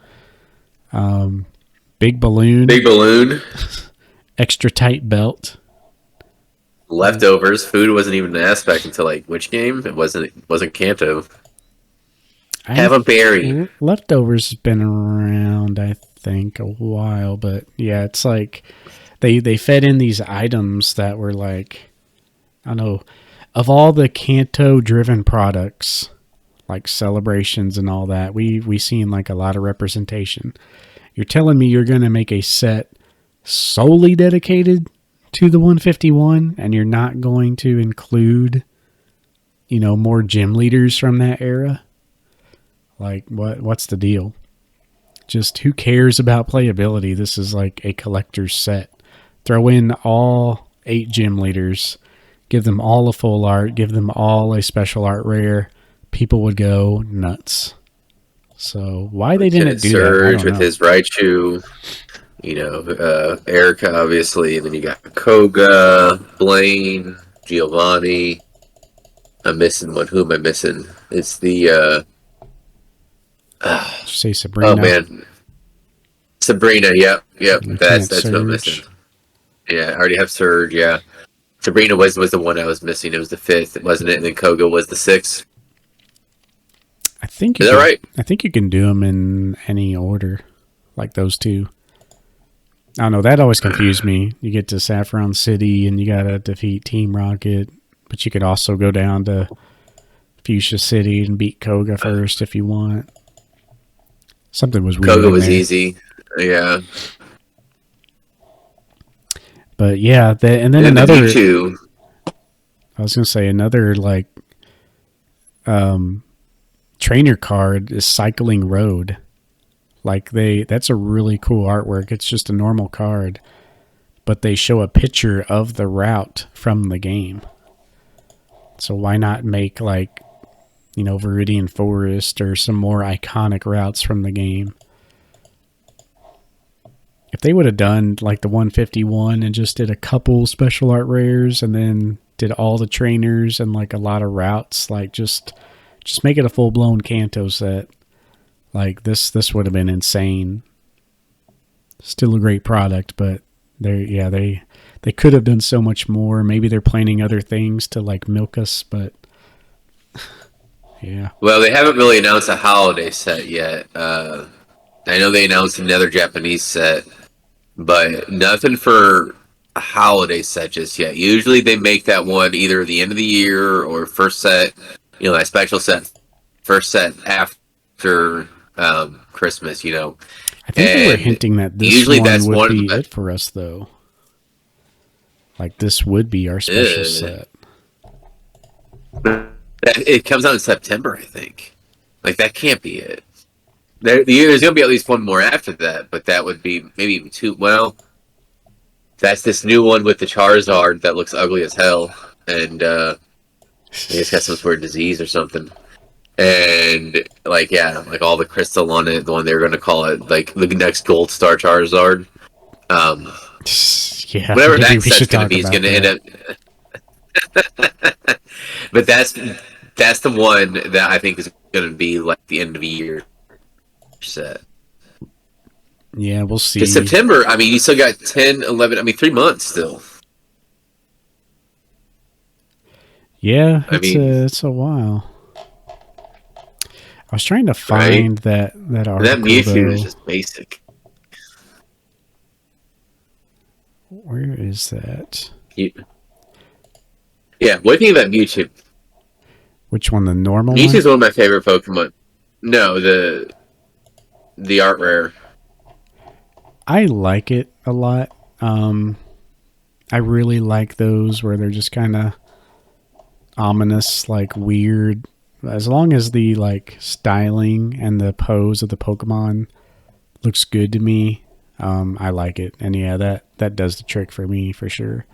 Big Balloon. Big Balloon. Extra Tight Belt. Leftovers. Food wasn't even an aspect until like which game? It wasn't Kanto. Have a berry. Leftovers has been around, I think, a while, but yeah, it's like they fed in these items that were like, I don't know, of all the Kanto driven products, like celebrations and all that, we seen like a lot of representation. You're telling me you're going to make a set solely dedicated to the 151 and you're not going to include, you know, more gym leaders from that era? Like, what's the deal? Just who cares about playability? This is like a collector's set. Throw in all 8 gym leaders. Give them all a full art. Give them all a special art rare. People would go nuts. So why they didn't do Surge that, I don't with know. his Raichu. You know, Erica, obviously. And then you got Koga, Blaine, Giovanni. I'm missing one. Who am I missing? It's the... Did you say Sabrina? Oh, man. Sabrina, yep. That's Surge. what I'm missing. Yeah, I already have Surge, yeah. Sabrina was the one I was missing. It was the 5th, wasn't it? And then Koga was the 6th. Is that right? I think you can do them in any order, like those two. I don't know. That always confused me. You get to Saffron City and you got to defeat Team Rocket, but you could also go down to Fuchsia City and beat Koga first if you want. Something was weird. Koga was easy. Yeah. But yeah, and then another. Mewtwo. I was gonna say another like trainer card is Cycling Road. Like that's a really cool artwork. It's just a normal card, but they show a picture of the route from the game. So why not make like, you know, Viridian Forest or some more iconic routes from the game? If they would have done like the 151 and just did a couple special art rares and then did all the trainers and like a lot of routes, like just Just make it a full blown Kanto set. Like this would have been insane. Still a great product, but they could have done so much more. Maybe they're planning other things to like milk us, but yeah. Well, they haven't really announced a holiday set yet. I know they announced another Japanese set, but nothing for a holiday set just yet. Usually they make that one either the end of the year or first set, that special set, first set after Christmas, I think they were hinting that this usually one that's would one be it for us, though. Like, this would be our special set. It comes out in September, I think. Like, that can't be it. There's going to be at least one more after that, but that would be maybe even two. Well, that's this new one with the Charizard that looks ugly as hell, and it's got some sort of disease or something. And like all the crystal on it, the one they were going to call it like the next Gold Star Charizard. Yeah, whatever that set's going to be is going to end up. But that's the one that I think is going to be like the end of the year set. Yeah, we'll see. Because September, I mean, you still got 10, 11, 3 months still. Yeah, it's a while. I was trying to find that article. That Mewtwo is just basic. Where is that? Yeah, what do you think about Mewtwo? Which one, the normal one? Mewtwo's one of my favorite Pokemon. No, the art rare. I like it a lot. I really like those where they're just kind of ominous, like weird. As long as the like styling and the pose of the Pokemon looks good to me, I like it. And yeah, that does the trick for me for sure.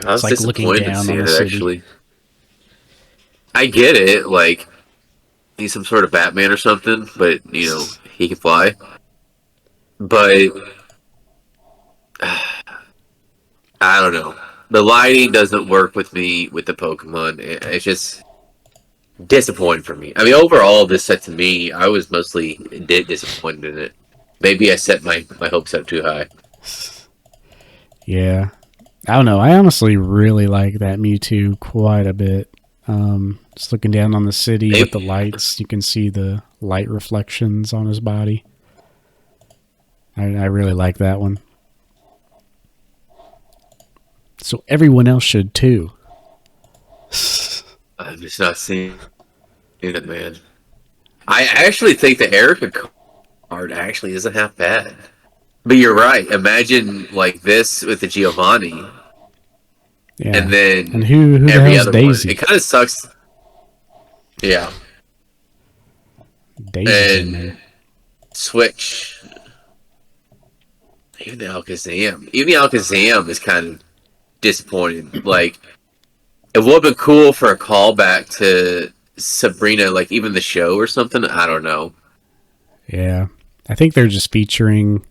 I was like looking down on the city. Actually, I get it. Like he's some sort of Batman or something, but he can fly. But I don't know. The lighting doesn't work with me with the Pokemon. It's just disappointing for me. I mean, overall, this set to me, I was mostly disappointed in it. Maybe I set my hopes up too high. Yeah. I don't know. I honestly really like that Mewtwo quite a bit. Just looking down on the city with the lights, you can see the light reflections on his body. I really like that one. So everyone else should too. I'm just not seeing it, man. I actually think the Erica card actually isn't half bad. But you're right. Imagine like this with the Giovanni. Yeah. And then and who the hell's Daisy? One. It kind of sucks. Yeah. Daisy in there. Switch. Even the Alakazam. Even the Alakazam is kind of disappointing. Like, it would have been cool for a callback to Sabrina, like even the show or something. I don't know. Yeah. I think they're just featuring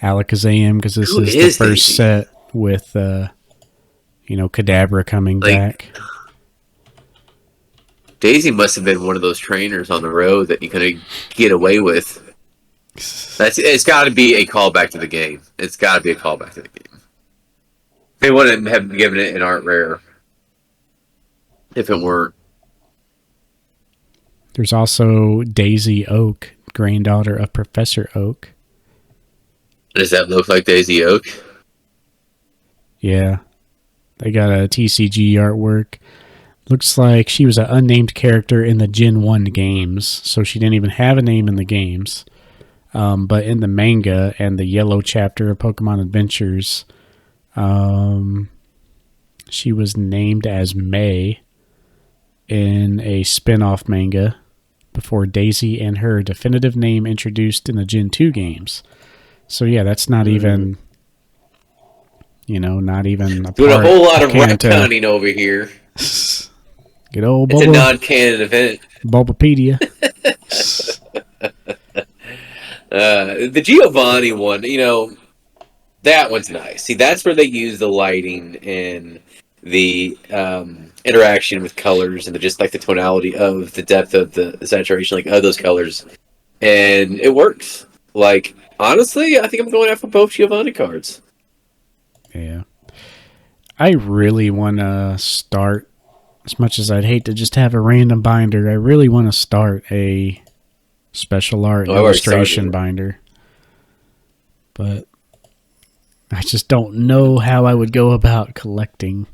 Alakazam because this is the first Daisy? set with, Kadabra coming back. Daisy must have been one of those trainers on the road that you couldn't get away with. It's got to be a callback to the game. It's got to be a callback to the game. They wouldn't have given it an art rare if it weren't. There's also Daisy Oak, granddaughter of Professor Oak. Does that look like Daisy Oak? Yeah. They got a TCG artwork. Looks like she was an unnamed character in the Gen 1 games, so she didn't even have a name in the games. But in the manga and the yellow chapter of Pokemon Adventures, she was named as May in a spin-off manga before Daisy and her definitive name introduced in the Gen 2 games. So yeah, that's not even, not even a doing a whole lot of retconning over here. Good old It's a non-canon event. Bulbapedia. The Giovanni one, that one's nice. See, that's where they use the lighting and the interaction with colors and just like the tonality of the depth of the saturation, like of those colors, and it works. Like honestly, I think I'm going after both Giovanni cards. Yeah, I really want to start. As much as I'd hate to just have a random binder, I really want to start a special art illustration binder. But I just don't know how I would go about collecting.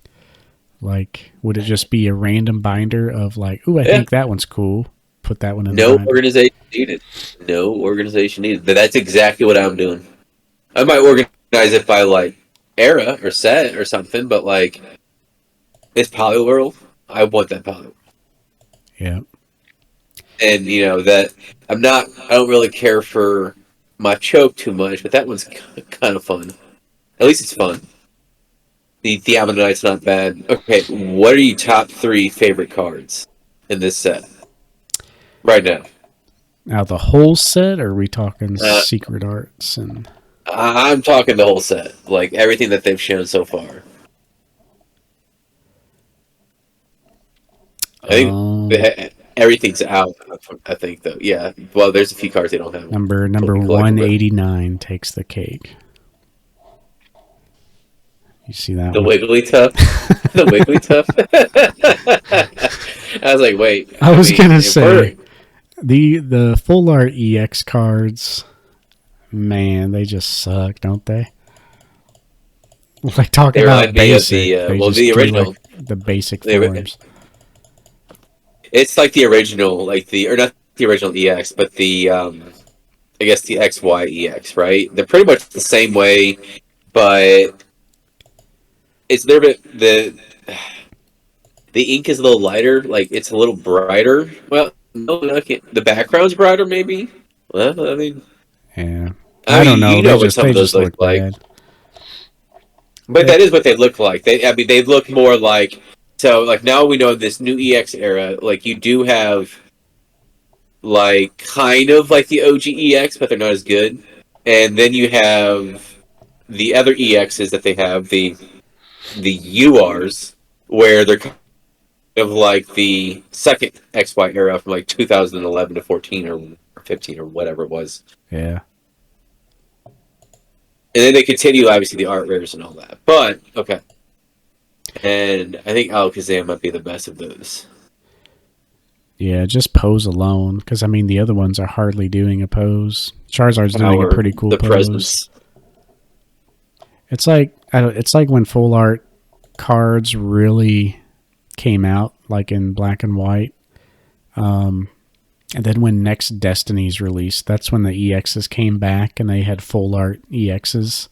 Like, would it just be a random binder of like, ooh, I think that one's cool. Put that one in the binder. Organization needed. No organization needed. But that's exactly what I'm doing. I might organize it by like era or set or something, but like it's Polyworld. I want that Polyworld. Yeah. And you know that I don't really care for my choke too much, but that one's kind of fun. At least it's fun. The Ammonite's not bad. Okay, what are your top 3 favorite cards in this set right now? Now the whole set, or are we talking secret arts and? I'm talking the whole set, like everything that they've shown so far. I think everything's out. I think though, yeah. Well, there's a few cards they don't have. Number 189 takes the cake. You see that? The Wigglytuff. The Wigglytuff. I was like, wait. I was gonna say the full art EX cards. Man, they just suck, don't they? Like talking about basic. The original, the basic forms. It's like the original, or not the original EX, but the I guess the XY EX, right? They're pretty much the same way, but it's a little bit the ink is a little lighter, like it's a little brighter. Well, no, the background's brighter, maybe. Well, I mean, yeah, I don't know. You know what some of those look like. Bad. But that is what they look like. They look more like. So, like, now we know this new EX era, like, you do have, like, kind of like the OG EX, but they're not as good. And then you have the other EXs that they have, the URs, where they're kind of like the second XY era from, like, 2011 to 14 or 15 or whatever it was. Yeah. And then they continue, obviously, the art rares and all that. But, okay. And I think Alakazam might be the best of those. Yeah, just pose alone. Because, I mean, the other ones are hardly doing a pose. Charizard's doing a pretty cool pose. Presence. It's like when full art cards really came out, like in black and white. And then when Next Destiny's released, that's when the EXs came back and they had full art EXs.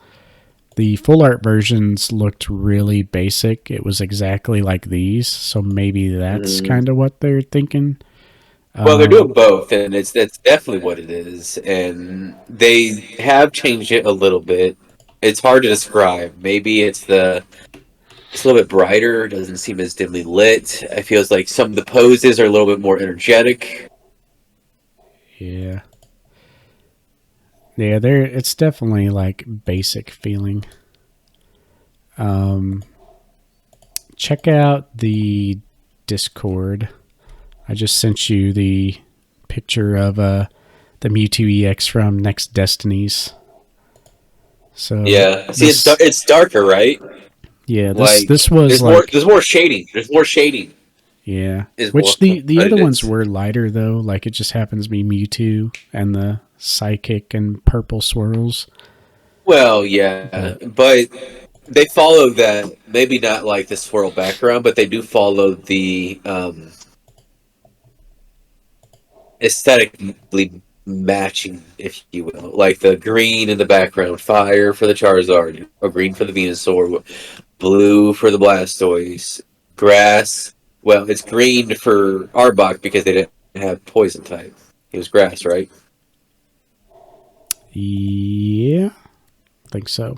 The full art versions looked really basic. It was exactly like these, so maybe that's kind of what they're thinking. Well, they're doing both, and that's definitely what it is. And they have changed it a little bit. It's hard to describe. Maybe it's a little bit brighter. It doesn't seem as dimly lit. It feels like some of the poses are a little bit more energetic. Yeah. Yeah, it's definitely like basic feeling. Check out the Discord. I just sent you the picture of the Mewtwo EX from Next Destinies. So yeah, see, it's darker, right? Yeah, this was there's more shading. There's more shading. Yeah, which the other ones were lighter though. Like it just happens to be Mewtwo and the Psychic and purple swirls. Well, yeah, but they follow that. Maybe not like the swirl background, but they do follow the aesthetically matching, if you will, like the green in the background, fire for the Charizard, or green for the Venusaur, blue for the Blastoise, grass. Well, it's green for Arbok because they didn't have poison type. It was grass, right? Yeah, I think so.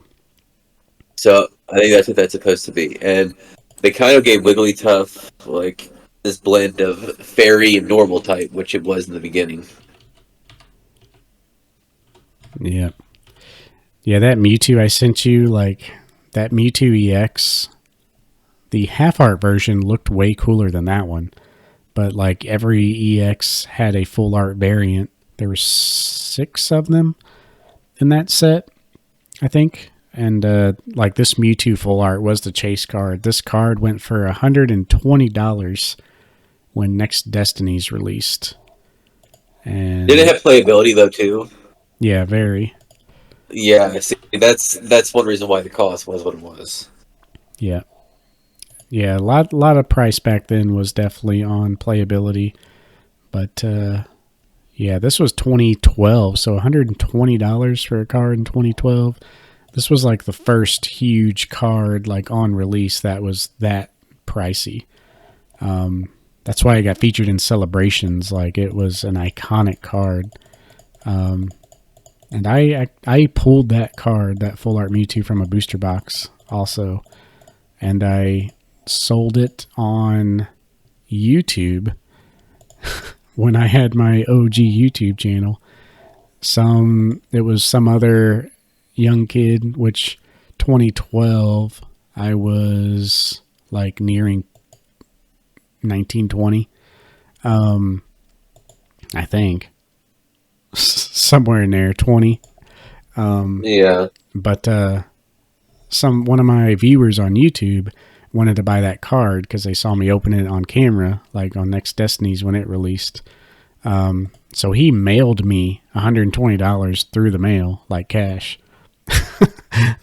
So I think that's what that's supposed to be. And they kind of gave Wigglytuff like this blend of fairy and normal type, which it was in the beginning. Yeah. Yeah, that Mewtwo I sent you, like that Mewtwo EX, The half art version looked way cooler than that one, but like every EX had a full art variant. There were 6 of them in that set, I think. And like this Mewtwo full art was the chase card. This card went for $120 when Next Destiny's released. And did it have playability though too? Yeah, very. Yeah, see, that's one reason why the cost was what it was. Yeah. Yeah, a lot of price back then was definitely on playability. But yeah, this was 2012, so $120 for a card in 2012. This was like the first huge card like on release that was that pricey. That's why it got featured in celebrations. Like it was an iconic card. And I pulled that card, that full art Mewtwo, from a booster box also, and I sold it on YouTube when I had my OG YouTube channel. It was some other young kid, which 2012 I was like nearing 1920. I think somewhere in there 20. Yeah. But one of my viewers on YouTube wanted to buy that card because they saw me open it on camera, like on Next Destiny's when it released. So he mailed me $120 through the mail, like cash.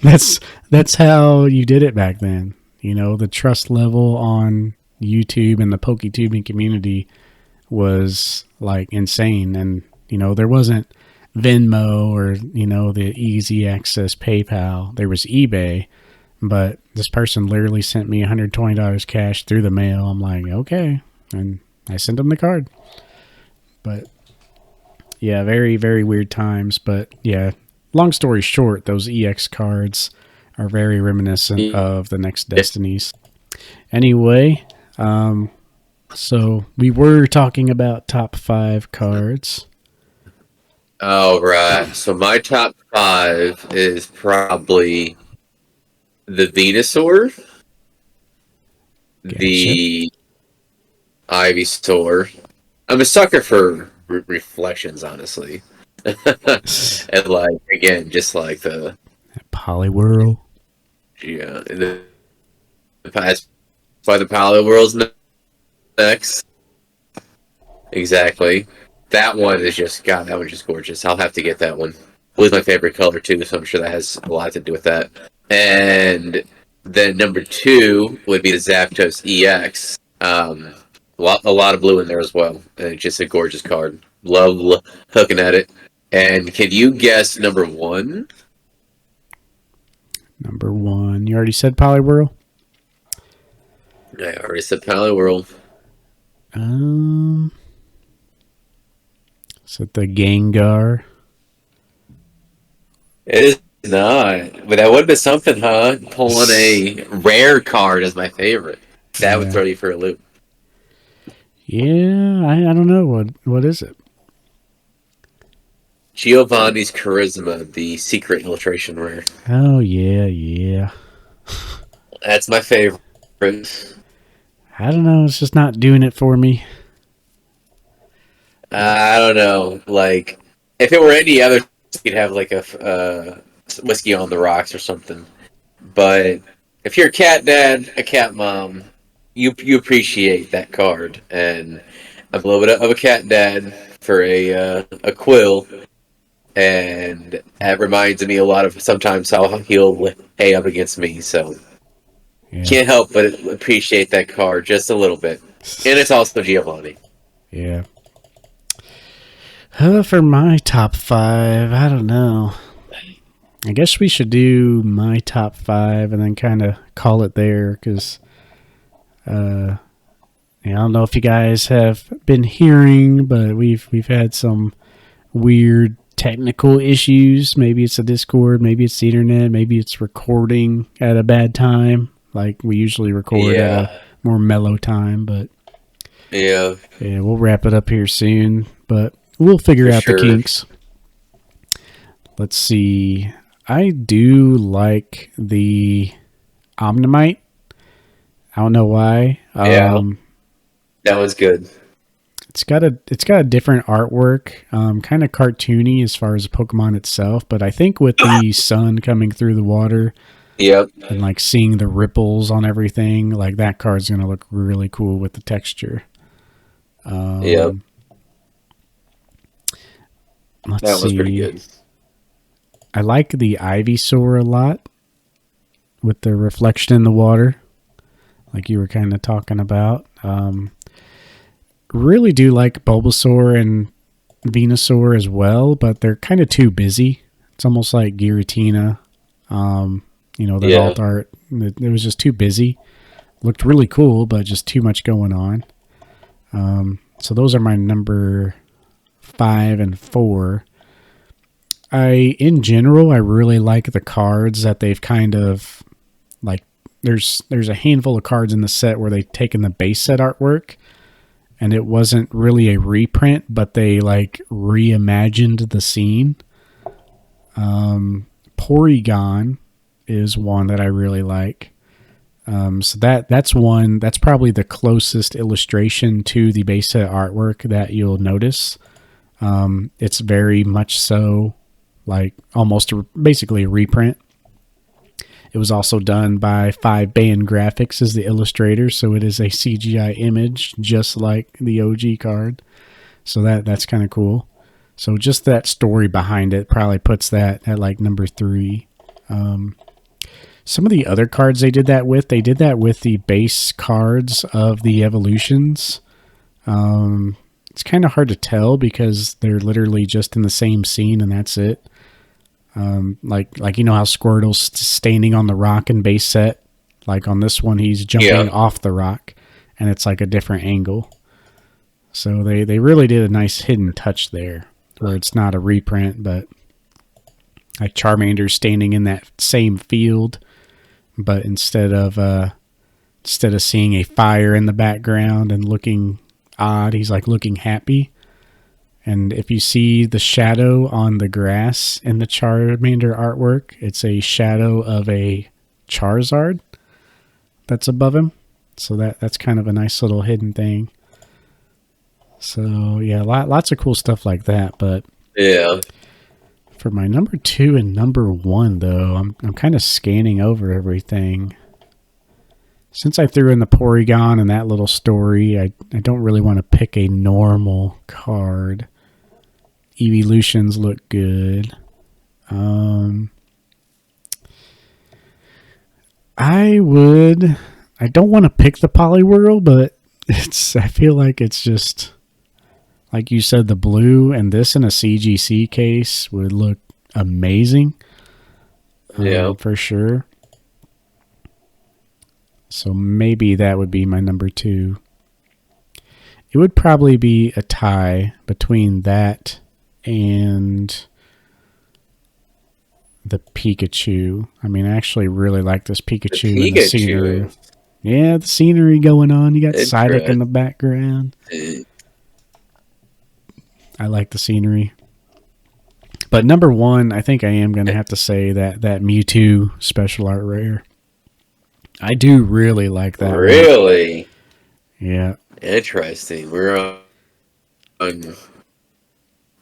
That's how you did it back then. You know, the trust level on YouTube and the PokeTubing community was like insane. And, you know, there wasn't Venmo or, you know, the easy access PayPal. There was eBay, but this person literally sent me $120 cash through the mail. I'm like, okay. And I sent them the card. But yeah, very, very weird times. But yeah, long story short, those EX cards are very reminiscent of the Next Destinies. Anyway, so we were talking about top 5 cards. All right. So my top 5 is probably the Venusaur, Gotcha. the Ivysaur. I'm a sucker for reflections, honestly. And like again, just like the Poliwhirl. Yeah, that's why the Poliwhirl's next. Exactly. That one is just God. That one's just gorgeous. I'll have to get that one. Blue's my favorite color too, so I'm sure that has a lot to do with that. And then number 2 would be the Zapdos EX. A lot of blue in there as well. And just a gorgeous card. Love hooking at it. And can you guess number 1? Number 1. You already said Poliwhirl? I already said Poliwhirl. Is it the Gengar? It is not. But that would be something, huh? Pulling a rare card as my favorite. That would throw you for a loop. Yeah, I don't know. What is it? Giovanni's Charisma, the secret illustration rare. Oh, yeah. That's my favorite. I don't know. It's just not doing it for me. I don't know. Like, if it were any other, you'd have like a whiskey on the rocks or something. But if you're a cat dad, a cat mom, you appreciate that card. And I'm a little bit of a cat dad for a Quill. And that reminds me a lot of sometimes how he'll hay up against me. So can't help but appreciate that card just a little bit. And it's also Giovanni. Yeah. For my top 5, I don't know. I guess we should do my top 5 and then kind of call it there because I don't know if you guys have been hearing, but we've had some weird technical issues. Maybe it's the Discord, maybe it's the internet, maybe it's recording at a bad time. Like we usually record at a more mellow time, but yeah, we'll wrap it up here soon. But we'll figure out the kinks. Let's see. I do like the Omnimite. I don't know why. Yeah, that was good. It's got a different artwork, kind of cartoony as far as the Pokemon itself. But I think with the sun coming through the water Yep. and like seeing the ripples on everything, like that card's gonna look really cool with the texture. Yep. Um, let's That was pretty see. good. I like the Ivysaur a lot with the reflection in the water, like you were kind of talking about. Really do like Bulbasaur and Venusaur as well, but they're kind of too busy. It's almost like Giratina. That Yeah. alt art. It was just too busy. Looked really cool, but just too much going on. So those are my number 5 and 4. In general, I really like the cards that they've kind of like. There's a handful of cards in the set where they've taken the base set artwork, and it wasn't really a reprint, but they like reimagined the scene. Porygon is one that I really like. So that's one that's probably the closest illustration to the base set artwork that you'll notice. It's very much so like almost basically a reprint. It was also done by 5-Band Graphics as the illustrator, so it is a CGI image just like the OG card. So that's kind of cool. So just that story behind it probably puts that at like number 3. Some of the other cards they did that with the base cards of the evolutions. It's kind of hard to tell because they're literally just in the same scene and that's it. Like you know how Squirtle's standing on the rock in base set. Like on this one, he's jumping off the rock, and it's like a different angle. So they really did a nice hidden touch there, where it's not a reprint, but like Charmander's standing in that same field, but instead of seeing a fire in the background and looking odd, he's like looking happy. And if you see the shadow on the grass in the Charmander artwork, it's a shadow of a Charizard that's above him. So that's kind of a nice little hidden thing. So yeah, lots of cool stuff like that. But yeah, for my number 2 and number 1, though, I'm kind of scanning over everything. Since I threw in the Porygon and that little story, I don't really want to pick a normal card. Evolutions look good. I don't want to pick the Poliwhirl, but I feel like it's just, like you said, the blue and this in a CGC case would look amazing. Yeah. For sure. So maybe that would be my number 2. It would probably be a tie between that and the Pikachu. I mean, I actually really like this Pikachu and the scenery. Yeah, the scenery going on. You got Psyduck in the background. I like the scenery. But number 1, I think I am going to have to say that Mewtwo special art rare. I do really like that. Really? One. Yeah. Interesting. We're on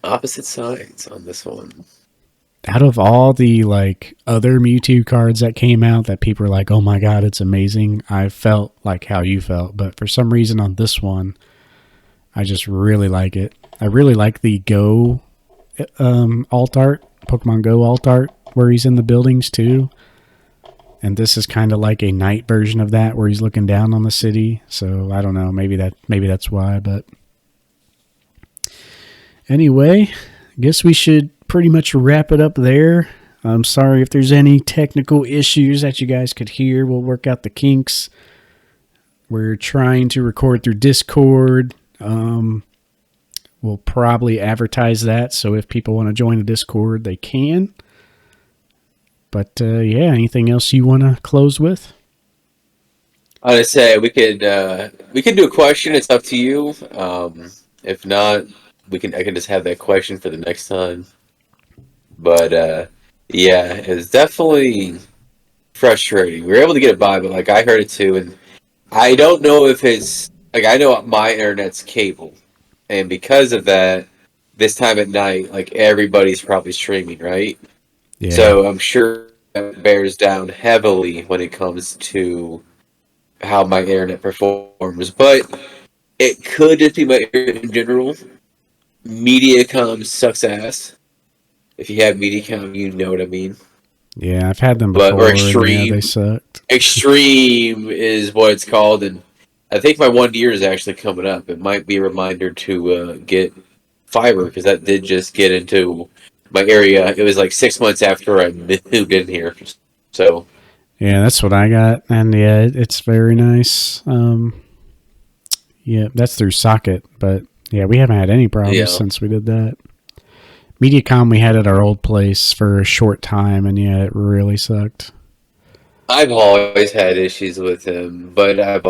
opposite sides on this one. Out of all the like other Mewtwo cards that came out that people are like, oh my god, it's amazing, I felt like how you felt. But for some reason on this one, I just really like it. I really like the Go alt art, Pokemon Go alt art, where he's in the buildings too. And this is kind of like a night version of that, where he's looking down on the city. So I don't know, maybe that's why. But anyway, I guess we should pretty much wrap it up there. I'm sorry if there's any technical issues that you guys could hear. We'll work out the kinks. We're trying to record through Discord. We'll probably advertise that, so if people want to join the Discord, they can. But yeah, anything else you want to close with? I would say we could do a question. It's up to you. If not, I can just have that question for the next time. But yeah, it's definitely frustrating. We were able to get it by, but like I heard it too, and I don't know if it's like I know my internet's cable, and because of that, this time at night, like everybody's probably streaming, right? Yeah. So I'm sure that bears down heavily when it comes to how my internet performs. But it could just be my internet in general. Mediacom sucks ass. If you have Mediacom, you know what I mean. Yeah, I've had them But or before, and yeah, they Extreme, sucked. Extreme is what it's called, and I think my 1 year is actually coming up. It might be a reminder to get fiber because that did just get into my area. It was like 6 months after I moved in here, so Yeah, that's what I got, and yeah, it's very nice. Yeah, that's through Socket, but yeah, we haven't had any problems yeah. since we did that. MediaCom we had at our old place for a short time, and yeah, it really sucked. I've always had issues with him, but I've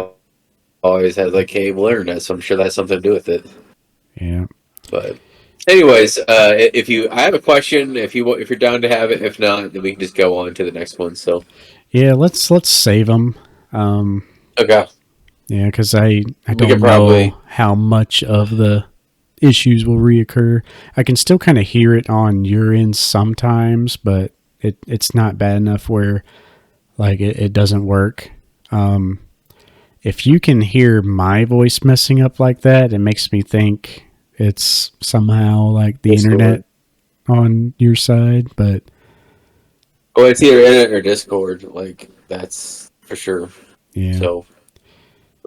always had like cable internet, so I'm sure that's something to do with it. Yeah, But anyways, if you, I have a question. If you're down to have it, if not, then we can just go on to the next one. So yeah, let's save them. okay, Yeah, because I we could don't probably know how much of the issues will reoccur. I can still kind of hear it on your end sometimes, but it's not bad enough where like it doesn't work. If you can hear my voice messing up like that, it makes me think it's somehow like the internet Discord. on your side. But Well, it's either internet or Discord. Like that's for sure. yeah, So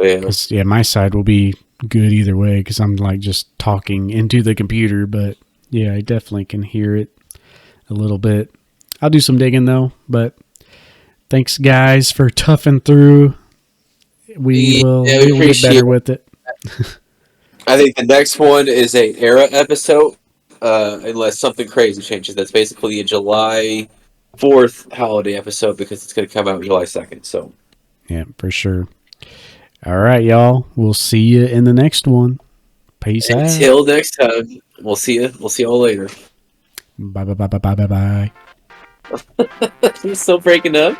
yeah, because yeah, my side will be good either way because I'm like just talking into the computer. But yeah, I definitely can hear it a little bit. I'll do some digging though. But thanks guys for toughing through. yeah, we We will get appreciate better with it. I think the next one is a era episode, unless something crazy changes. That's basically a July 4th holiday episode because it's going to come out July 2nd. So Yeah, for sure. All right, y'all. We'll see you in the next one. Peace out. until next time, we'll see you. We'll see you all later. Bye bye bye bye bye bye bye. He's still breaking up.